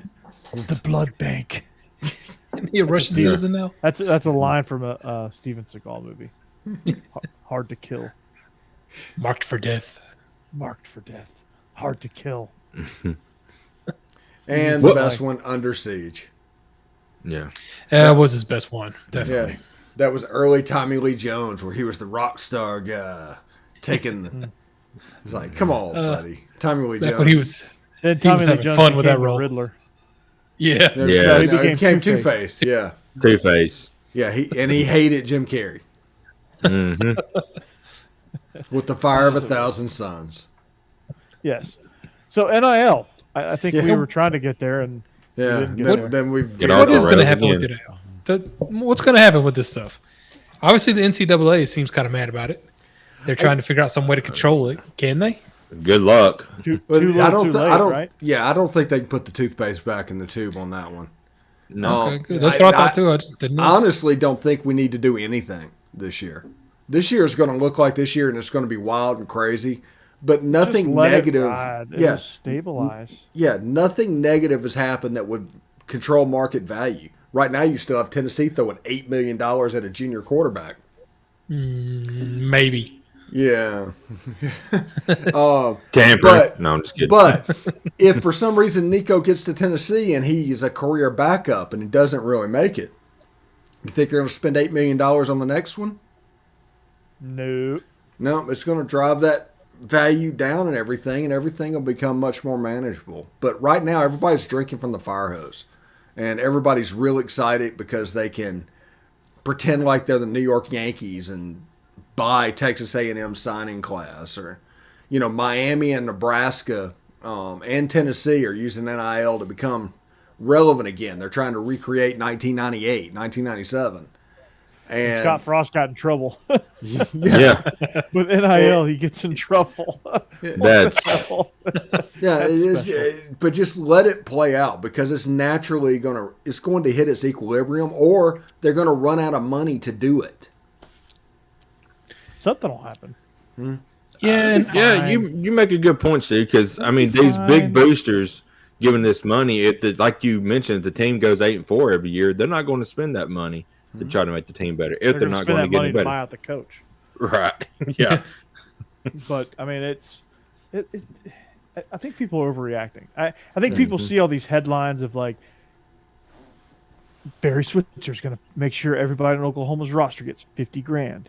Speaker 1: The blood bank.
Speaker 4: Is he a Russian citizen now?
Speaker 1: That's a line from a Steven Seagal movie. Hard to kill.
Speaker 4: Marked for death.
Speaker 1: Marked for death. Hard to kill.
Speaker 3: And the best one, Under Siege.
Speaker 2: Yeah.
Speaker 4: That was his best one, definitely.
Speaker 3: Yeah. That was early Tommy Lee Jones, where he was the rock star guy. Taking He's like, come on, buddy. Tommy Lee Jones.
Speaker 4: When he was having
Speaker 1: Jones
Speaker 4: fun with that role.
Speaker 1: Riddler.
Speaker 4: Yeah.
Speaker 2: Yeah.
Speaker 3: He became Two-Face. Yeah.
Speaker 2: Two-Face.
Speaker 3: Yeah, he hated Jim Carrey.
Speaker 2: Mm-hmm.
Speaker 3: With the fire of 1,000 suns.
Speaker 1: Yes. So NIL, I think we were trying to get there, and
Speaker 3: then we've.
Speaker 4: What is going to happen with NIL? What's going to happen with this stuff? Obviously, the NCAA seems kind of mad about it. They're trying to figure out some way to control it. Can they?
Speaker 2: Good luck.
Speaker 3: I don't think they can put the toothpaste back in the tube on that one.
Speaker 2: No.
Speaker 4: Okay, good. That's what I thought too. I just didn't know.
Speaker 3: Honestly don't think we need to do anything this year. This year is going to look like this year, and it's going to be wild and crazy. But nothing negative.
Speaker 1: Stabilize.
Speaker 3: Yeah, nothing negative has happened that would control market value. Right now, you still have Tennessee throwing $8 million at a junior quarterback.
Speaker 4: Maybe.
Speaker 3: Yeah.
Speaker 2: Tamper. No, I'm just kidding.
Speaker 3: But if for some reason Nico gets to Tennessee and he's a career backup and he doesn't really make it, you think they're going to spend $8 million on the next one?
Speaker 1: No.
Speaker 3: No, it's going to drive that value down and everything will become much more manageable. But right now, everybody's drinking from the fire hose. And everybody's real excited because they can pretend like they're the New York Yankees and buy Texas A&M signing class. Or, Miami and Nebraska and Tennessee are using NIL to become relevant again. They're trying to recreate 1998, 1997. And
Speaker 1: Scott Frost got in trouble.
Speaker 2: Yeah.
Speaker 1: With NIL, he gets in trouble.
Speaker 2: That's
Speaker 3: but just let it play out because it's naturally going to hit its equilibrium, or they're going to run out of money to do it.
Speaker 1: Something will happen.
Speaker 2: Yeah, you make a good point, Steve. Because these big boosters giving this money, like you mentioned, if the team goes 8-4 every year, they're not going to spend that money to try to make the team better. If they're not going to get
Speaker 1: money
Speaker 2: better,
Speaker 1: to buy out the coach,
Speaker 2: right? Yeah,
Speaker 1: but I think people are overreacting. I think people see all these headlines of like Barry Switzer's going to make sure everybody in Oklahoma's roster gets $50,000.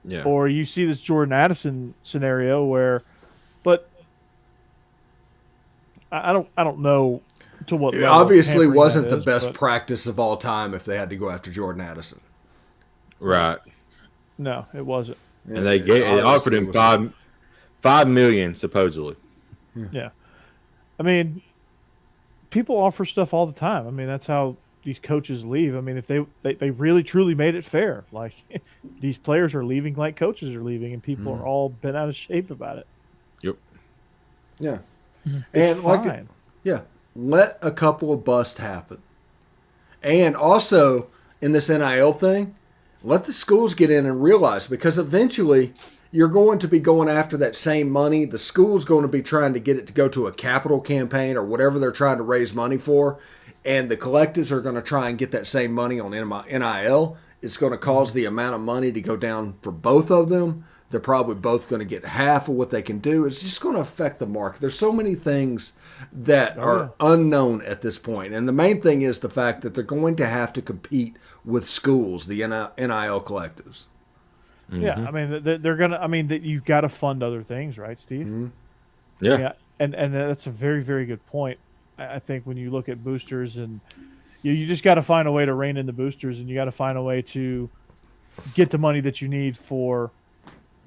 Speaker 2: Yeah.
Speaker 1: Or you see this Jordan Addison scenario but I don't know to what
Speaker 3: it obviously wasn't the best practice of all time if they had to go after Jordan Addison.
Speaker 2: Right.
Speaker 1: No, it wasn't.
Speaker 2: And they offered him $5 million supposedly.
Speaker 1: Yeah. People offer stuff all the time. That's how these coaches leave. If they really truly made it fair, like these players are leaving like coaches are leaving, and people are all bent out of shape about it.
Speaker 2: Yep.
Speaker 3: Yeah.
Speaker 1: It's fine.
Speaker 3: Let a couple of busts happen. And also, in this NIL thing, let the schools get in and realize, because eventually you're going to be going after that same money. The school's going to be trying to get it to go to a capital campaign or whatever they're trying to raise money for. And the collectives are going to try and get that same money on NIL. It's going to cause the amount of money to go down for both of them. They're probably both going to get half of what they can do. It's just going to affect the market. There's so many things that are unknown at this point. And the main thing is the fact that they're going to have to compete with schools, the NIL collectives.
Speaker 1: Mm-hmm. Yeah, they're going to, you've got to fund other things, right, Steve?
Speaker 2: Mm-hmm. Yeah.
Speaker 1: And that's a very, very good point. I think when you look at boosters, and you just got to find a way to rein in the boosters, and you got to find a way to get the money that you need for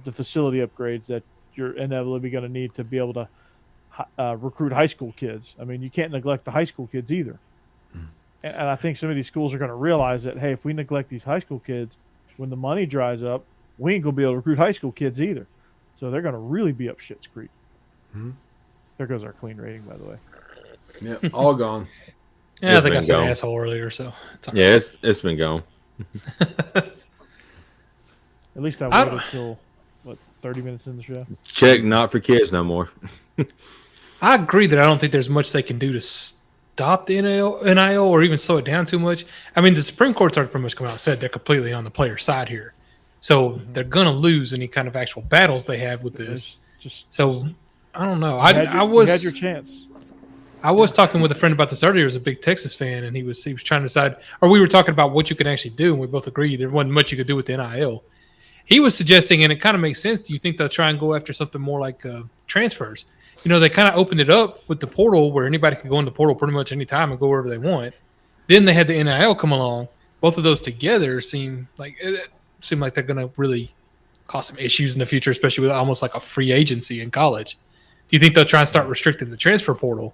Speaker 1: the facility upgrades that you're inevitably going to need to be able to recruit high school kids. You can't neglect the high school kids either. And I think some of these schools are going to realize that, hey, if we neglect these high school kids, when the money dries up, we ain't going to be able to recruit high school kids either. So they're going to really be up shit's creek. There goes our clean rating, by the way.
Speaker 3: Yeah, all gone.
Speaker 4: Yeah, I think I said asshole earlier, so
Speaker 2: yeah, it's been gone.
Speaker 1: At least I waited till 30 minutes in the show.
Speaker 2: Check not for kids no more.
Speaker 4: I agree that I don't think there's much they can do to stop the NIL or even slow it down too much. I mean, the Supreme Court's already pretty much come out and said they're completely on the player's side here. So they're going to lose any kind of actual battles they have with this. So I don't know. You had
Speaker 1: your chance.
Speaker 4: I was talking with a friend about this earlier. He was a big Texas fan, and he was trying to decide, or we were talking about what you could actually do, and we both agreed there wasn't much you could do with the NIL. He was suggesting, and it kind of makes sense, do you think they'll try and go after something more like transfers? You know, they kind of opened it up with the portal where anybody could go in the portal pretty much any time and go wherever they want. Then they had the NIL come along. Both of those together seem like they're going to really cause some issues in the future, especially with almost like a free agency in college. Do you think they'll try and start restricting the transfer portal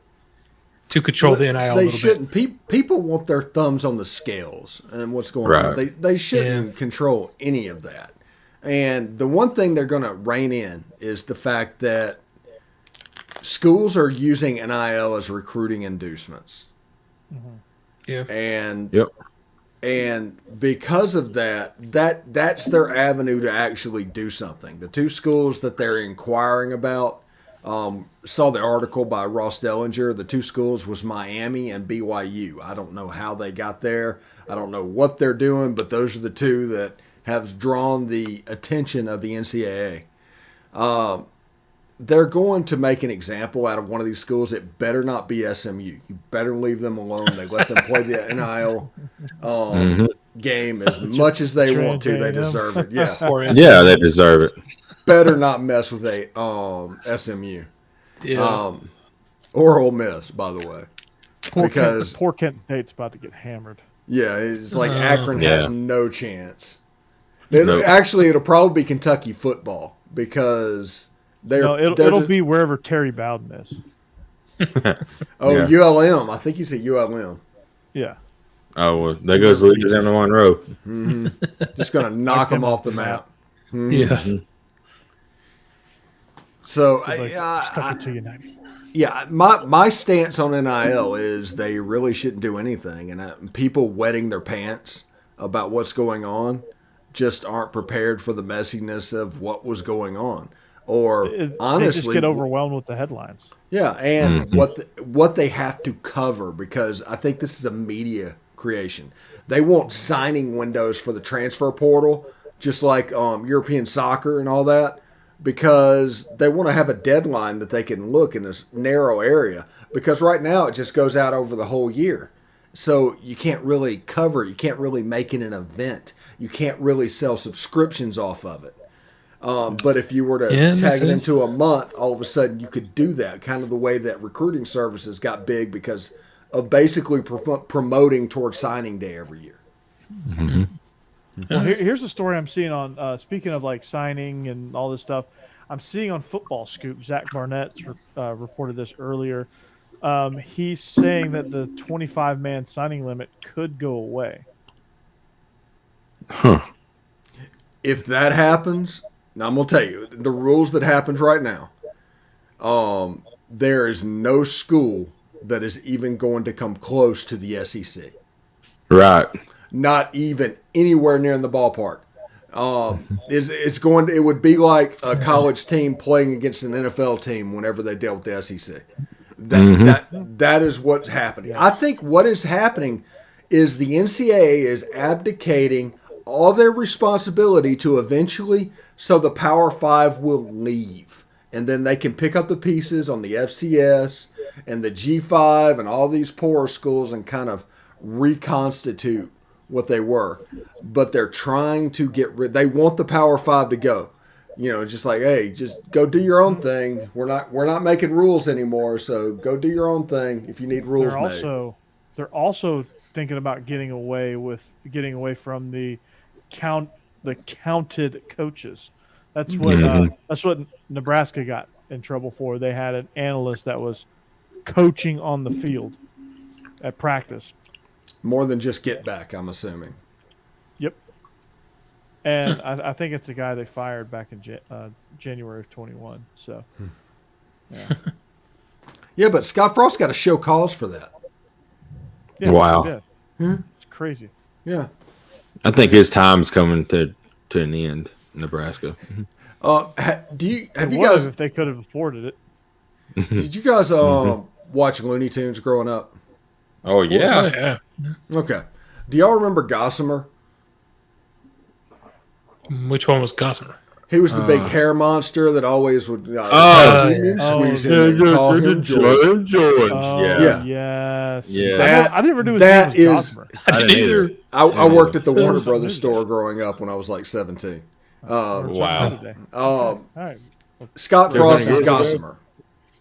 Speaker 4: to control the NIL a little
Speaker 3: shouldn't.
Speaker 4: bit?
Speaker 3: People want their thumbs on the scales and what's going on. They shouldn't control any of that. And the one thing they're going to rein in is the fact that schools are using NIL as recruiting inducements.
Speaker 4: Mm-hmm. Yeah.
Speaker 3: And because of that's their avenue to actually do something. The two schools that they're inquiring about, saw the article by Ross Dellinger. The two schools was Miami and BYU. I don't know how they got there. I don't know what they're doing, but those are the two that have drawn the attention of the NCAA. They're going to make an example out of one of these schools. It better not be SMU. You better leave them alone. They let them play the NIL game as much as they want to. They deserve it. Yeah.
Speaker 2: Yeah, they deserve it.
Speaker 3: Better not mess with a SMU.
Speaker 4: Yeah.
Speaker 3: Or Ole Miss, by the way.
Speaker 1: Poor Kent State's about to get hammered.
Speaker 3: Yeah, it's like Akron has no chance. Actually, it'll probably be Kentucky football because
Speaker 1: it'll be wherever Terry Bowden is.
Speaker 3: ULM. I think he's at ULM.
Speaker 1: Yeah.
Speaker 2: Oh, well, there goes Louisiana Monroe.
Speaker 3: Mm-hmm. Just going to knock them off the map. Mm-hmm.
Speaker 4: Yeah.
Speaker 3: So,
Speaker 1: yeah,
Speaker 3: my stance on NIL is they really shouldn't do anything. And people wetting their pants about what's going on just aren't prepared for the messiness of what was going on. Or honestly,
Speaker 1: they just get overwhelmed with the headlines.
Speaker 3: Yeah, and what they have to cover, because I think this is a media creation. They want signing windows for the transfer portal, just like European soccer and all that, because they want to have a deadline that they can look in this narrow area. Because right now it just goes out over the whole year, so you can't really cover it. You can't really make it an event. You can't really sell subscriptions off of it. But if you were to tag it into a month, all of a sudden you could do that, kind of the way that recruiting services got big because of basically promoting towards signing day every year.
Speaker 2: Mm-hmm.
Speaker 1: Well, here's the story I'm seeing on, speaking of like signing and all this stuff, I'm seeing on Football Scoop, Zach Barnett's reported this earlier. He's saying that the 25-man signing limit could go away.
Speaker 2: Huh.
Speaker 3: If that happens, now I'm going to tell you, the rules that happens right now, there is no school that is even going to come close to the SEC.
Speaker 2: Right.
Speaker 3: Not even anywhere near in the ballpark. It would be like a college team playing against an NFL team whenever they dealt with the SEC. That is what's happening. I think what is happening is the NCAA is abdicating all their responsibility to eventually, so the Power Five will leave. And then they can pick up the pieces on the FCS and the G5 and all these poorer schools and kind of reconstitute what they were. But they're trying to get rid. They want the Power Five to go. You know, just like, hey, just go do your own thing. We're not making rules anymore, so go do your own thing if you need rules made.
Speaker 1: They're also thinking about getting away from the counted coaches. That's what Nebraska got in trouble for. They had an analyst that was coaching on the field at practice.
Speaker 3: More than just get back, I'm assuming.
Speaker 1: Yep. And I think it's a guy they fired back in January of 21. So, yeah.
Speaker 3: Yeah, but Scott Frost got to show cause for that.
Speaker 1: Yeah,
Speaker 2: wow.
Speaker 1: It's crazy.
Speaker 3: Yeah.
Speaker 2: I think his time's coming to an end in Nebraska.
Speaker 3: Have you guys,
Speaker 1: if they could have afforded it?
Speaker 3: did you guys watch Looney Tunes growing up?
Speaker 2: Oh, yeah.
Speaker 4: Oh, yeah.
Speaker 3: Okay. Do y'all remember Gossamer?
Speaker 4: Which one was Gossamer?
Speaker 3: He was the big hair monster that always would squeeze him and call him George.
Speaker 2: Yeah.
Speaker 1: Yes.
Speaker 2: Yeah.
Speaker 1: I never knew
Speaker 3: that
Speaker 1: his name was
Speaker 3: is-
Speaker 1: Gossamer.
Speaker 4: I didn't either.
Speaker 3: I worked at the Warner Brothers store growing up when I was like 17.
Speaker 2: Wow.
Speaker 1: All right.
Speaker 3: Scott Frost is
Speaker 2: years ago?
Speaker 3: Gossamer.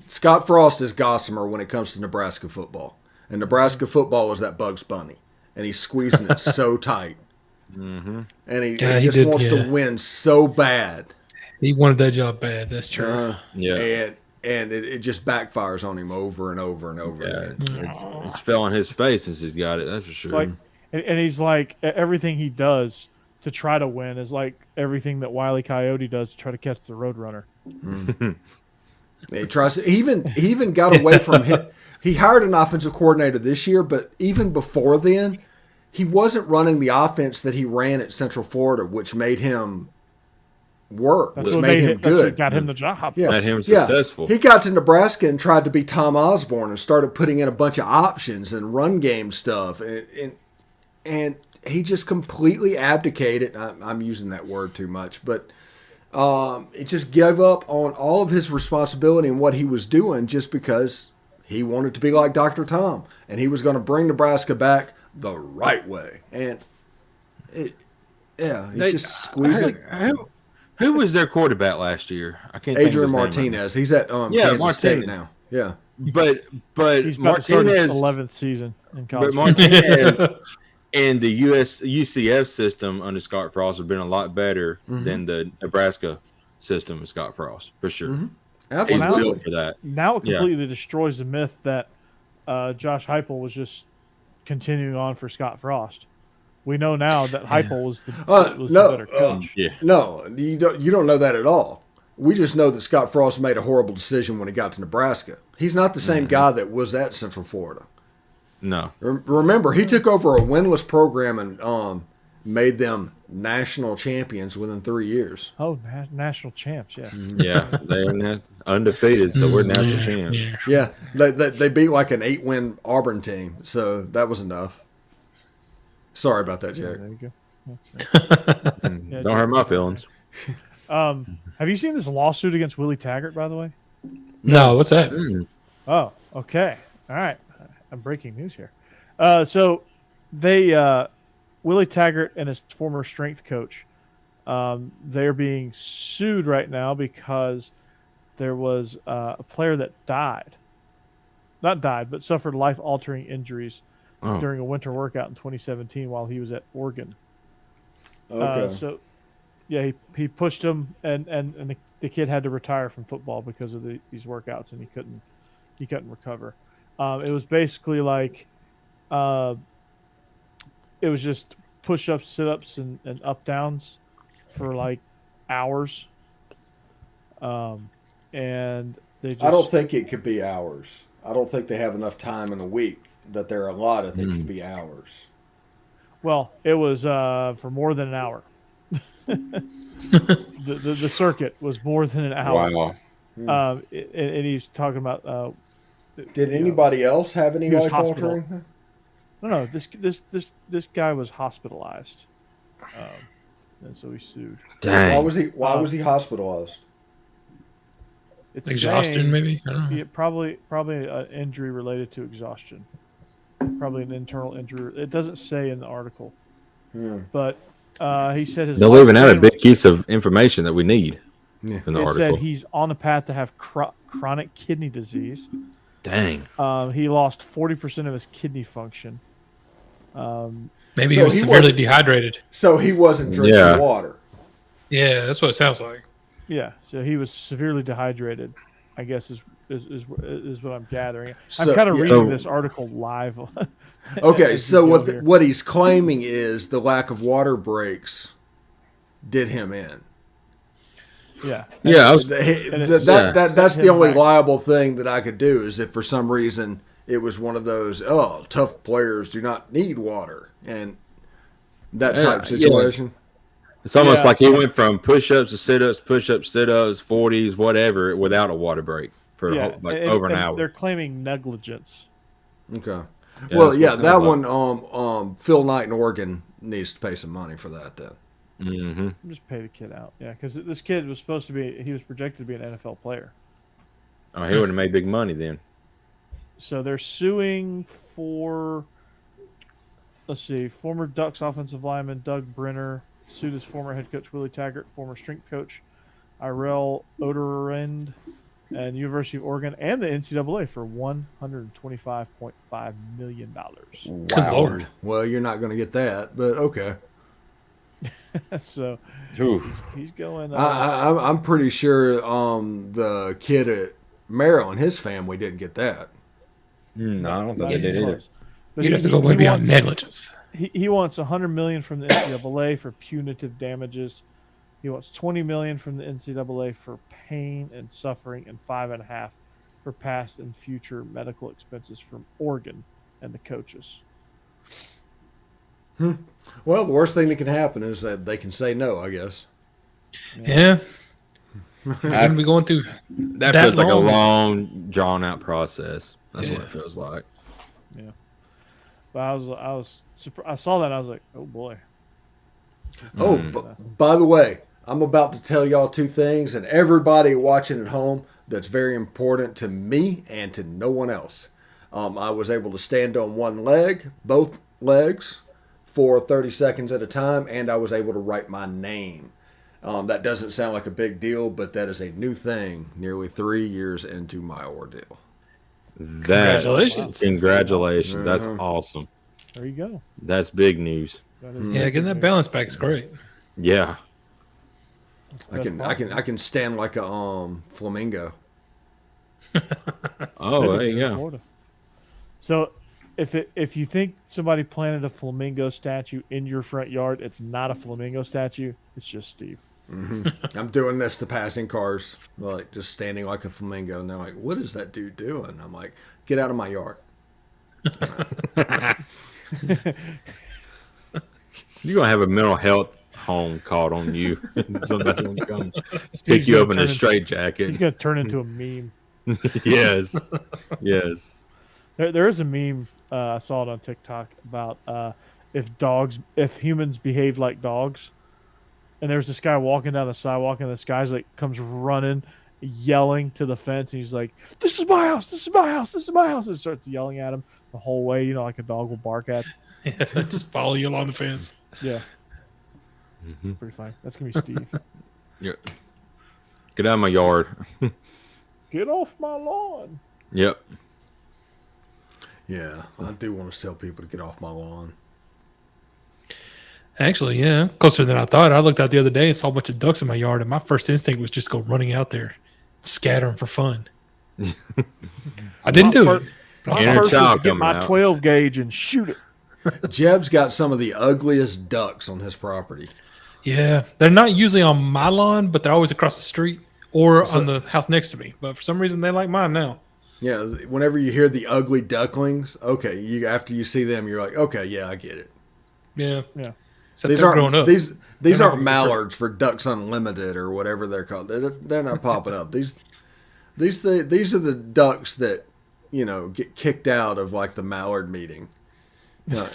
Speaker 3: Scott Frost is Gossamer when it comes to Nebraska football. And Nebraska football was that Bugs Bunny. And he's squeezing it so tight.
Speaker 2: Mm-hmm.
Speaker 3: And he
Speaker 4: Yeah, he
Speaker 3: just
Speaker 4: did,
Speaker 3: wants to win so bad.
Speaker 4: He wanted that job bad. That's true.
Speaker 2: Yeah.
Speaker 3: And it just backfires on him over and over and over again.
Speaker 2: It's fell on his face since he's got it. That's for sure.
Speaker 1: It's like, and he's like, everything he does to try to win is like everything that Wile E. Coyote does to try to catch the Roadrunner.
Speaker 3: He tries. He even got away from him. He hired an offensive coordinator this year, but even before then, he wasn't running the offense that he ran at Central Florida, which made him work,
Speaker 1: That's
Speaker 3: which
Speaker 1: what
Speaker 3: made him
Speaker 1: That's what
Speaker 3: good.
Speaker 1: got him the job.
Speaker 3: Yeah.
Speaker 2: Made him successful.
Speaker 3: He got to Nebraska and tried to be Tom Osborne and started putting in a bunch of options and run game stuff, and he just completely abdicated. I'm using that word too much, but it just gave up on all of his responsibility and what he was doing just because he wanted to be like Dr. Tom, and he was going to bring Nebraska back the right way. And he just squeezed it.
Speaker 2: Who was their quarterback last year? I can't.
Speaker 3: Adrian
Speaker 2: think of his name
Speaker 3: Martinez. He's at Kansas State now. Yeah,
Speaker 2: but
Speaker 1: He's about to start his
Speaker 2: Martinez,
Speaker 1: 11th season in
Speaker 2: but
Speaker 1: college.
Speaker 2: Martinez and the UCF system under Scott Frost have been a lot better than the Nebraska system of Scott Frost for sure. He's
Speaker 3: absolutely.
Speaker 2: built for that.
Speaker 1: Now it completely destroys the myth that Josh Heupel was just continuing on for Scott Frost. We know now that Heupel was the better coach.
Speaker 3: No, you don't know that at all. We just know that Scott Frost made a horrible decision when he got to Nebraska. He's not the same guy that was at Central Florida.
Speaker 2: No.
Speaker 3: Remember, he took over a winless program and made them national champions within 3 years.
Speaker 1: Oh, national champs, yeah.
Speaker 2: Yeah, they're undefeated, so we're national champs.
Speaker 3: Yeah, they beat like an 8-win Auburn team, so that was enough. Sorry about that, Jack.
Speaker 1: There you go.
Speaker 2: Don't hurt my feelings.
Speaker 1: Have you seen this lawsuit against Willie Taggart, by the way?
Speaker 4: No, what's that?
Speaker 1: Oh, okay. All right. I'm breaking news here. So they Willie Taggart and his former strength coach, they're being sued right now because there was a player that but suffered life-altering injuries during a winter workout in 2017 while he was at Oregon.
Speaker 3: Okay.
Speaker 1: So, yeah, he pushed him, and the kid had to retire from football because of these workouts, and he couldn't recover. It was basically like, it was just push-ups, sit-ups, and up-downs for like hours. And they just,
Speaker 3: I don't think it could be hours. I don't think they have enough time in a week that they're allotted. I think it could be hours.
Speaker 1: Well, it was for more than an hour. the circuit was more than an hour.
Speaker 2: Wow.
Speaker 1: And he's talking about.
Speaker 3: Did anybody else have any
Speaker 1: he was
Speaker 3: life altering?
Speaker 1: No. This guy was hospitalized, and so he sued.
Speaker 2: Dang.
Speaker 3: Why was he hospitalized?
Speaker 1: It's
Speaker 4: Exhaustion,
Speaker 1: saying,
Speaker 4: maybe? I don't know.
Speaker 1: Yeah, probably an injury related to exhaustion. Probably an internal injury. It doesn't say in the article, but he said his.
Speaker 2: They're leaving out a big piece of information that we need in the
Speaker 1: It
Speaker 2: article.
Speaker 1: said he's on the path to have chronic kidney disease.
Speaker 2: Dang.
Speaker 1: He lost 40% of his kidney function.
Speaker 4: Maybe
Speaker 3: So
Speaker 4: he was
Speaker 3: he
Speaker 4: severely
Speaker 3: wasn't-
Speaker 4: dehydrated.
Speaker 3: So he wasn't drinking water.
Speaker 4: Yeah, that's what it sounds like.
Speaker 1: Yeah, so he was severely dehydrated, I guess is what I'm gathering.
Speaker 3: So-
Speaker 1: I'm kind of
Speaker 3: yeah.
Speaker 1: reading
Speaker 2: So-
Speaker 1: this article live.
Speaker 3: Okay,
Speaker 1: as
Speaker 3: so
Speaker 1: we go here.
Speaker 3: what he's claiming is the lack of water breaks did him in.
Speaker 1: Yeah.
Speaker 2: Yeah, I was,
Speaker 3: That's the only liable thing that I could do is if for some reason it was one of those, tough players do not need water, and that type of situation.
Speaker 2: Yeah. It's almost like he went from push-ups to sit-ups, push-ups, sit-ups, 40s, whatever, without a water break for over an hour.
Speaker 1: They're claiming negligence.
Speaker 3: Okay. Well, that one, Phil Knight in Oregon needs to pay some money for that then.
Speaker 2: Mm-hmm.
Speaker 1: Just pay the kid out. Yeah, because this kid was he was projected to be an NFL player.
Speaker 2: Oh, he would have made big money then.
Speaker 1: So they're suing for, former Ducks offensive lineman Doug Brenner sued his former head coach Willie Taggart, former strength coach Irel Oderend, and University of Oregon and the NCAA for $125.5 million.
Speaker 3: Wow. Lord. Well, you're not going to get that, but okay.
Speaker 1: So he's going.
Speaker 3: I'm pretty sure the kid at Maryland, his family didn't get that.
Speaker 2: No, I don't think they did either.
Speaker 4: You'd have to go way beyond negligence.
Speaker 1: He wants $100 million from the NCAA for punitive damages. He wants $20 million from the NCAA for pain and suffering, and $5.5 million for past and future medical expenses from Oregon and the coaches.
Speaker 3: Well, the worst thing that can happen is that they can say no, I guess.
Speaker 4: Yeah. I'd be going through
Speaker 2: that feels like a long, drawn out process. That's what it feels like.
Speaker 1: Yeah. But I saw that and I was like, oh boy.
Speaker 3: By the way, I'm about to tell y'all two things, and everybody watching at home, that's very important to me and to no one else. I was able to stand on one leg, both legs, for 30 seconds at a time, and I was able to write my name. That doesn't sound like a big deal, but that is a new thing nearly 3 years into my ordeal.
Speaker 4: Congratulations.
Speaker 2: Congratulations. That's awesome.
Speaker 1: There you go.
Speaker 2: That's big news.
Speaker 4: Yeah, getting that balance back is great.
Speaker 2: Yeah.
Speaker 3: I can stand like a flamingo.
Speaker 2: Oh, there you go.
Speaker 1: So if you think somebody planted a flamingo statue in your front yard, it's not a flamingo statue. It's just Steve.
Speaker 3: Mm-hmm. I'm doing this to passing cars, like just standing like a flamingo, and they're like, "What is that dude doing?" I'm like, "Get out of my yard."
Speaker 2: You're gonna have a mental health home called on you. Somebody gonna come pick you up in a straitjacket. He's
Speaker 1: gonna turn into a meme.
Speaker 2: Yes.
Speaker 1: There is a meme I saw it on TikTok about if humans behaved like dogs, and there's this guy walking down the sidewalk, and this guy's like comes running, yelling to the fence, and he's like, "This is my house! This is my house! This is my house!" and starts yelling at him the whole way, like a dog will bark at.
Speaker 4: Yeah, just follow you along the fence.
Speaker 1: Yeah. Pretty fine. That's gonna be Steve.
Speaker 2: Yeah. Get out of my yard.
Speaker 1: Get off my lawn.
Speaker 2: Yep.
Speaker 3: Yeah, I do want to tell people to get off my lawn.
Speaker 4: Actually, yeah, closer than I thought. I looked out the other day and saw a bunch of ducks in my yard, and my first instinct was just go running out there, scatter them for fun. I didn't do it.
Speaker 1: My first was to get my 12 gauge and shoot it.
Speaker 3: Jeb's got some of the ugliest ducks on his property.
Speaker 4: Yeah, they're not usually on my lawn, but they're always across the street or on the house next to me. But for some reason, they like mine now.
Speaker 3: Yeah, whenever you hear the ugly ducklings, okay, after you see them, you're like, okay, yeah, I get it.
Speaker 4: Yeah.
Speaker 3: These aren't these aren't mallards for Ducks Unlimited or whatever they're called. They're not popping up. These are the ducks that get kicked out of like the mallard meeting. No.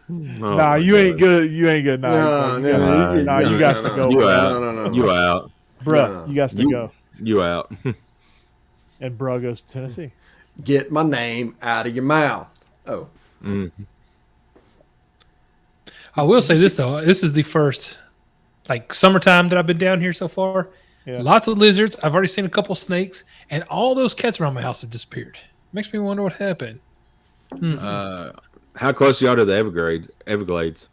Speaker 1: Nah, you ain't good. You ain't good. No, you got to go.
Speaker 2: You out. No. You out.
Speaker 1: Bruh, you got to go.
Speaker 2: You out.
Speaker 1: And bruh goes to Tennessee.
Speaker 3: Get my name out of your mouth. Oh.
Speaker 2: Mm-hmm.
Speaker 4: I will say this, though. This is the first, summertime that I've been down here so far. Yeah. Lots of lizards. I've already seen a couple snakes. And all those cats around my house have disappeared. Makes me wonder what happened.
Speaker 2: How close are y'all to the Everglades?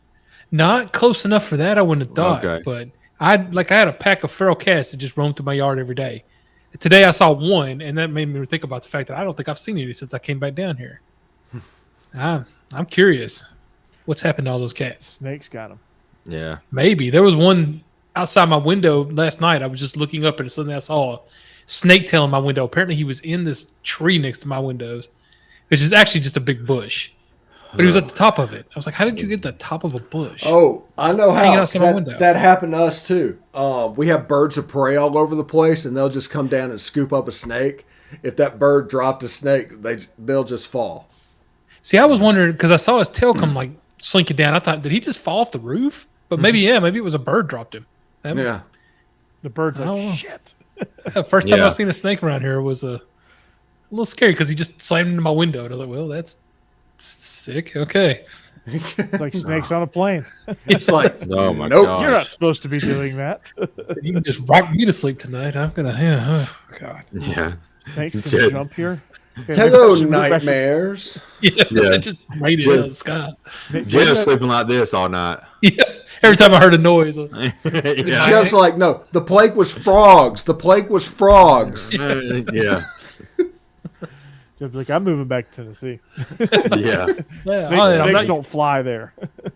Speaker 4: Not close enough for that, I wouldn't have thought. Okay. But I had a pack of feral cats that just roamed through my yard every day. Today I saw one, and that made me think about the fact that I don't think I've seen any since I came back down here. I'm curious. What's happened to all those cats?
Speaker 1: Snakes got them.
Speaker 2: Yeah.
Speaker 4: Maybe. There was one outside my window last night. I was just looking up, and suddenly I saw snake tail in my window. Apparently, he was in this tree next to my windows, which is actually just a big bush. But he was at the top of it. I was like, how did you get to the top of a bush?
Speaker 3: Oh, I know how.
Speaker 4: That
Speaker 3: happened to us, too. We have birds of prey all over the place, and they'll just come down and scoop up a snake. If that bird dropped a snake, they'll just fall.
Speaker 4: See, I was wondering, because I saw his tail come like slinking down. I thought, did he just fall off the roof? But maybe it was a bird dropped him.
Speaker 3: Yeah.
Speaker 1: The bird's like, shit.
Speaker 4: First time I've seen a snake around here was a little scary because he just slammed into my window. And I was like, well, that's sick. Okay.
Speaker 1: It's like snakes on a plane.
Speaker 3: It's like,
Speaker 2: oh my
Speaker 3: nope,
Speaker 2: gosh.
Speaker 1: You're not supposed to be doing that.
Speaker 4: You can just rock me to sleep tonight. I'm going to, oh, God.
Speaker 2: Yeah.
Speaker 1: Snakes can jump here. Okay,
Speaker 3: hello, nightmares.
Speaker 4: Yeah. Just right in the sky.
Speaker 2: Jeb's sleeping like this all night.
Speaker 4: Yeah. Every time I heard a noise.
Speaker 3: Jeb's like, no, the plague was frogs. The plague was frogs.
Speaker 2: Yeah.
Speaker 1: Jeb's like, I'm moving back to Tennessee.
Speaker 2: Yeah.
Speaker 1: Snakes don't fly there.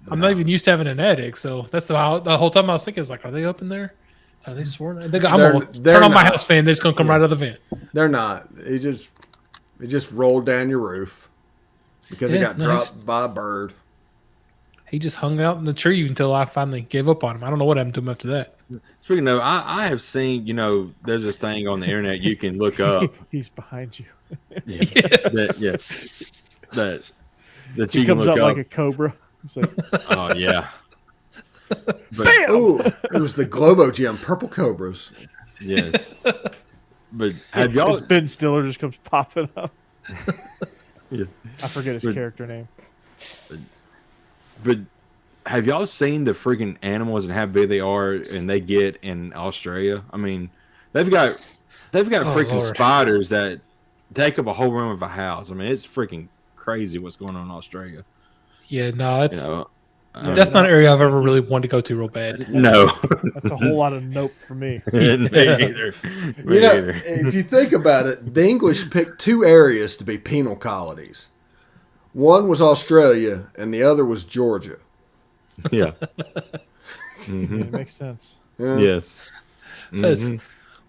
Speaker 4: I'm not even used to having an attic, so that's the whole time I was thinking, are they up in there? Are they sworn? I'm going to turn on my house fan. They're just going to come right out of the vent.
Speaker 3: They're not. It just rolled down your roof because it got dropped by a bird.
Speaker 4: He just hung out in the tree until I finally gave up on him. I don't know what happened to him after that.
Speaker 2: Speaking of, I have seen, there's this thing on the internet you can look up.
Speaker 1: He's behind you.
Speaker 2: That
Speaker 1: he
Speaker 2: you
Speaker 1: comes
Speaker 2: can look
Speaker 1: up
Speaker 2: up
Speaker 1: like a cobra. Like,
Speaker 2: oh yeah. But,
Speaker 3: ooh, it was the Globo Gym purple cobras.
Speaker 2: Yes. But have y'all?
Speaker 1: It's Ben Stiller just comes popping up.
Speaker 2: Yeah.
Speaker 1: I forget his character name.
Speaker 2: But have y'all seen the freaking animals and how big they are and they get in Australia? I mean, they've got freaking spiders that take up a whole room of a house. I mean, it's freaking crazy what's going on in Australia.
Speaker 4: Yeah, no, it's that's not an area I've ever really wanted to go to real bad.
Speaker 2: No,
Speaker 1: that's a whole lot of nope for me.
Speaker 2: Me either.
Speaker 3: If you think about it, the English picked two areas to be penal colonies. One was Australia, and the other was Georgia.
Speaker 2: Yeah.
Speaker 1: Mm-hmm. Yeah, it makes sense.
Speaker 3: Yeah.
Speaker 2: Yes. Mm-hmm.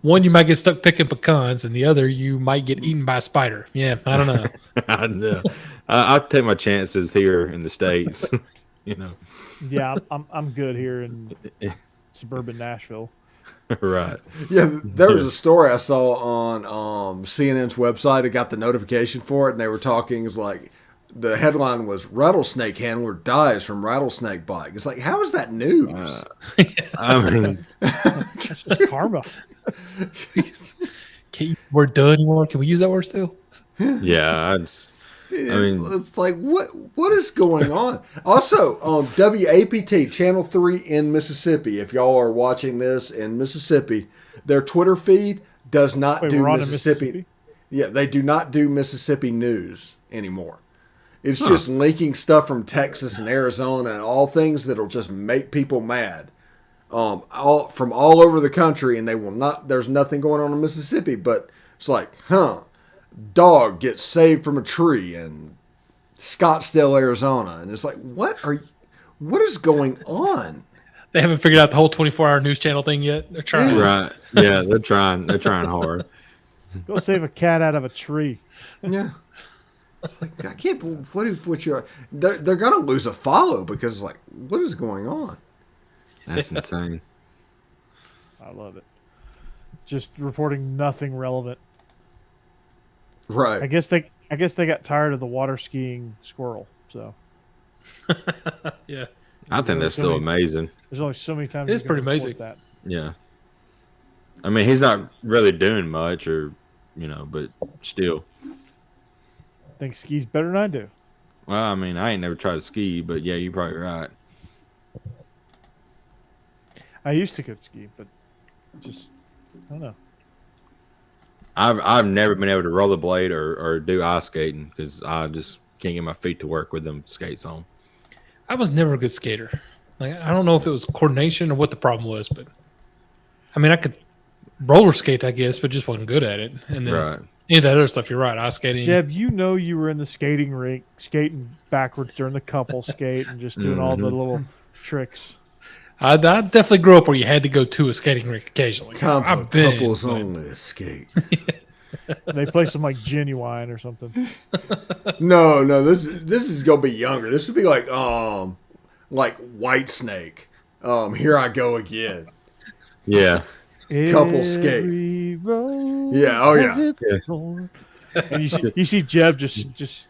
Speaker 4: One, you might get stuck picking pecans, and the other, you might get eaten by a spider. Yeah, I don't know.
Speaker 2: I know. I'll take my chances here in the States.
Speaker 1: Yeah, I'm good here in suburban Nashville.
Speaker 2: Right.
Speaker 3: Yeah, there was a story I saw on CNN's website. I got the notification for it, and they were talking. It's like the headline was "Rattlesnake Handler Dies from Rattlesnake Bite." It's like, how is that news?
Speaker 2: I mean,
Speaker 1: that's just karma.
Speaker 4: We're done anymore. Can we use that word still?
Speaker 2: Yeah,
Speaker 3: it's like what is going on? Also, WAPT Channel 3 in Mississippi. If y'all are watching this in Mississippi, their Twitter feed does not do Mississippi. Yeah, they do not do Mississippi news anymore. It's just leaking stuff from Texas and Arizona and all things that'll just make people mad. From all over the country, and they will not. There's nothing going on in Mississippi, but it's like, dog gets saved from a tree in Scottsdale, Arizona, and it's like, what is going on?
Speaker 4: They haven't figured out the whole 24-hour news channel thing yet. They're trying.
Speaker 2: Right? Yeah, they're trying. They're trying hard.
Speaker 1: Go save a cat out of a tree.
Speaker 3: Yeah. It's like, I can't believe what you're. They're gonna lose a follow because like, what is going on?
Speaker 2: That's insane.
Speaker 1: I love it. Just reporting nothing relevant.
Speaker 3: Right.
Speaker 1: I guess they got tired of the water skiing squirrel. So.
Speaker 4: Yeah.
Speaker 2: I think that's still amazing.
Speaker 1: There's only so many times.
Speaker 4: It's pretty amazing.
Speaker 1: That.
Speaker 2: Yeah. I mean, he's not really doing much, or but still.
Speaker 1: Think skis better than I do.
Speaker 2: Well, I mean, I ain't never tried to ski, but yeah, you're probably right.
Speaker 1: I used to could ski, but just I don't know.
Speaker 2: I've never been able to rollerblade or do ice skating because I just can't get my feet to work with them skates on.
Speaker 4: I was never a good skater. Like, I don't know if it was coordination or what the problem was, but I mean, I could roller skate, I guess, but just wasn't good at it. And then any of that other stuff, you're right, ice skating.
Speaker 1: Jeb, you were in the skating rink skating backwards during the couple skate and just doing all the little tricks.
Speaker 4: I definitely grew up where you had to go to a skating rink occasionally.
Speaker 3: Time for couples only skate.
Speaker 1: They play some like Genuine or something.
Speaker 3: No, this is gonna be younger. This would be like White Snake. Here I go again.
Speaker 2: Yeah.
Speaker 3: Couple skate. Yeah. Oh yeah.
Speaker 1: And you see Jeb just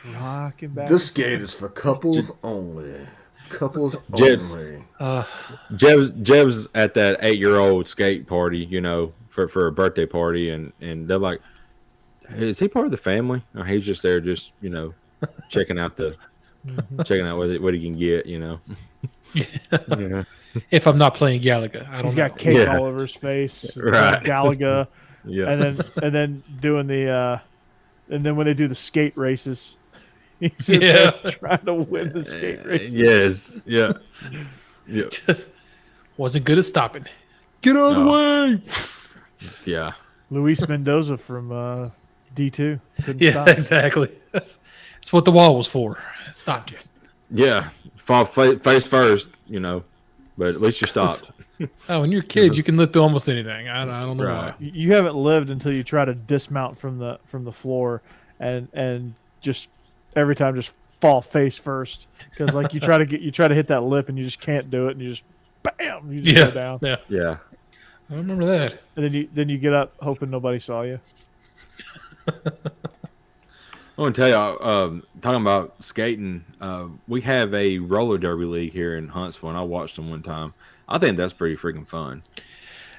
Speaker 1: rocking back.
Speaker 3: This skate is for couples only. Couples
Speaker 2: Jeb,
Speaker 3: only.
Speaker 2: Jeb's at that 8-year-old skate party, for a birthday party, and they're like, hey, is he part of the family? Or he's just there, checking out what he can get,
Speaker 4: Yeah. If I'm not playing Galaga, I don't know.
Speaker 1: He's got cake all over his face.
Speaker 2: Right.
Speaker 1: Galaga.
Speaker 2: Yeah.
Speaker 1: And then doing the and then when they do the skate races, he's in there trying to win the skate races.
Speaker 2: Yes. Yeah. Yeah.
Speaker 4: Just wasn't good at stopping. Get out of the way.
Speaker 2: Yeah.
Speaker 1: Luis Mendoza from D2.
Speaker 4: Couldn't stop. Exactly. That's what the wall was for. It stopped you.
Speaker 2: Yeah. Fall face first, but at least you stopped.
Speaker 4: Oh, when you're a kid, you can lift almost anything. I don't know why.
Speaker 1: You haven't lived until you try to dismount from the floor and just every time just fall face first, because like you try to hit that lip and you just can't do it, and you just bam, you just go down.
Speaker 2: Yeah.
Speaker 4: I remember that.
Speaker 1: And then you get up hoping nobody saw you.
Speaker 2: I want to tell you, talking about skating, we have a roller derby league here in Huntsville, and I watched them one time. I think that's pretty freaking fun.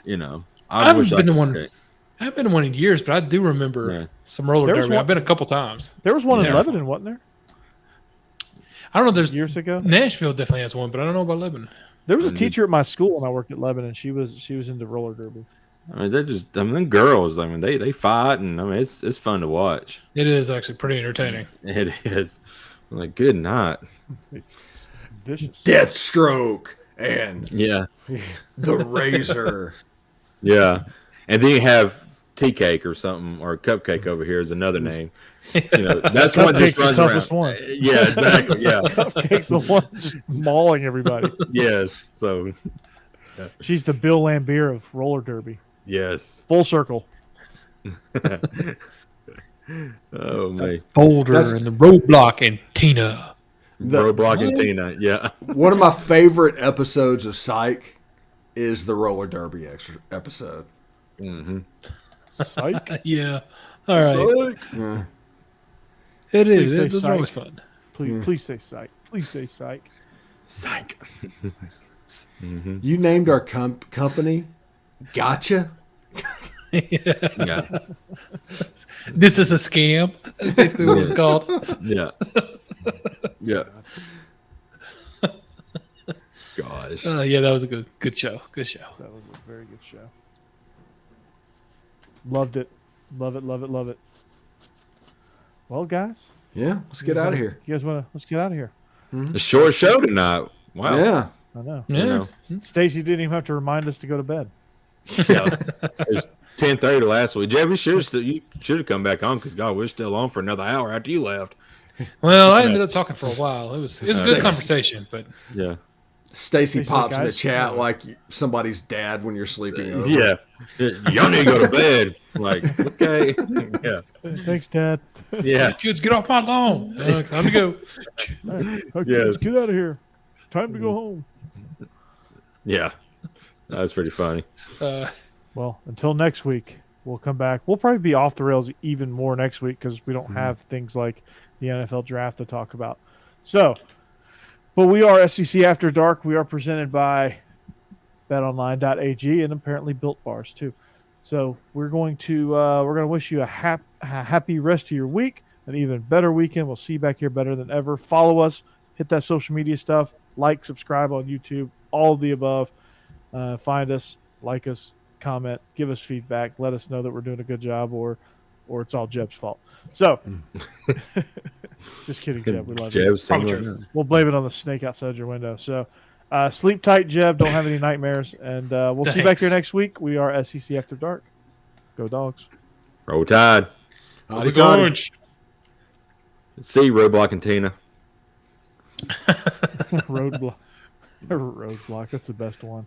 Speaker 4: I haven't been to one. I haven't been to one in years, but I do remember some roller derby. I've been a couple times.
Speaker 1: There was one in Lebanon, wasn't there?
Speaker 4: I don't know. There's
Speaker 1: years ago.
Speaker 4: Nashville definitely has one, but I don't know about Lebanon.
Speaker 1: There was a teacher at my school when I worked at Lebanon. She was into roller derby.
Speaker 2: I mean, them girls. I mean, they fight, and I mean, it's fun to watch.
Speaker 4: It is actually pretty entertaining.
Speaker 2: It is. I'm like, good night.
Speaker 1: Vicious.
Speaker 3: Deathstroke and the Razor.
Speaker 2: Yeah, and then you have tea cake or something, or cupcake over here is another name. That's one just runs around.
Speaker 1: One.
Speaker 2: Yeah, exactly. Yeah,
Speaker 1: Cupcake's the one just mauling everybody.
Speaker 2: Yes. So
Speaker 1: she's the Bill Lambier of roller derby.
Speaker 2: Yes.
Speaker 1: Full circle.
Speaker 2: Oh man.
Speaker 4: Boulder and the Roadblock and Tina.
Speaker 2: Roadblock and Tina. Yeah.
Speaker 3: One of my favorite episodes of Psych is the roller derby episode.
Speaker 2: Mm-hmm.
Speaker 1: Psych.
Speaker 4: Yeah. All right.
Speaker 3: Yeah.
Speaker 4: It is. Those are always fun.
Speaker 1: Please say psych. Please say psych.
Speaker 2: Psych.
Speaker 3: Mm-hmm. You named our company Gotcha.
Speaker 2: Yeah.
Speaker 4: This is a scam. That's basically what it's called.
Speaker 2: Yeah. Yeah. Gosh.
Speaker 4: Yeah, that was a good show. Good show.
Speaker 1: That was a very good show. Loved it. Love it. Well, guys.
Speaker 3: Yeah, let's get out of here.
Speaker 1: You guys let's get out of here.
Speaker 2: A short show tonight. Wow.
Speaker 3: Yeah.
Speaker 1: I know.
Speaker 4: Yeah.
Speaker 1: Stacey didn't even have to remind us to go to bed.
Speaker 2: Yeah. It was 10:30 last week. Jeb, you should have come back on because God, we're still on for another hour after you left.
Speaker 4: Well, I ended up talking for a while. It was a good conversation, but
Speaker 2: yeah.
Speaker 3: Stacey pops in the chat like somebody's dad when you're sleeping over.
Speaker 2: Yeah. Y'all need to go to bed. Like, okay. Yeah.
Speaker 1: Thanks, Dad.
Speaker 2: Yeah.
Speaker 4: Kids, get off my lawn. Time to go.
Speaker 1: Yes. Get out of here. Time to go home.
Speaker 2: Yeah. That was pretty funny.
Speaker 1: Well, until next week, we'll come back. We'll probably be off the rails even more next week because we don't have things like the NFL draft to talk about. So, but we are SEC After Dark. We are presented by betonline.ag and apparently Built Bars too. So we're going to wish you a happy rest of your week, an even better weekend. We'll see you back here better than ever. Follow us, hit that social media stuff, like, subscribe on YouTube, all of the above. Find us, like us, comment, give us feedback, let us know that we're doing a good job or it's all Jeb's fault. So, just kidding, Jeb. We love you. We'll blame it on the snake outside your window. So, sleep tight, Jeb. Don't have any nightmares. And we'll see you back here next week. We are SEC After Dark. Go Dogs.
Speaker 2: Roll Tide.
Speaker 3: Orange.
Speaker 2: See Roadblock and Tina.
Speaker 1: Roadblock. Roadblock. That's the best one.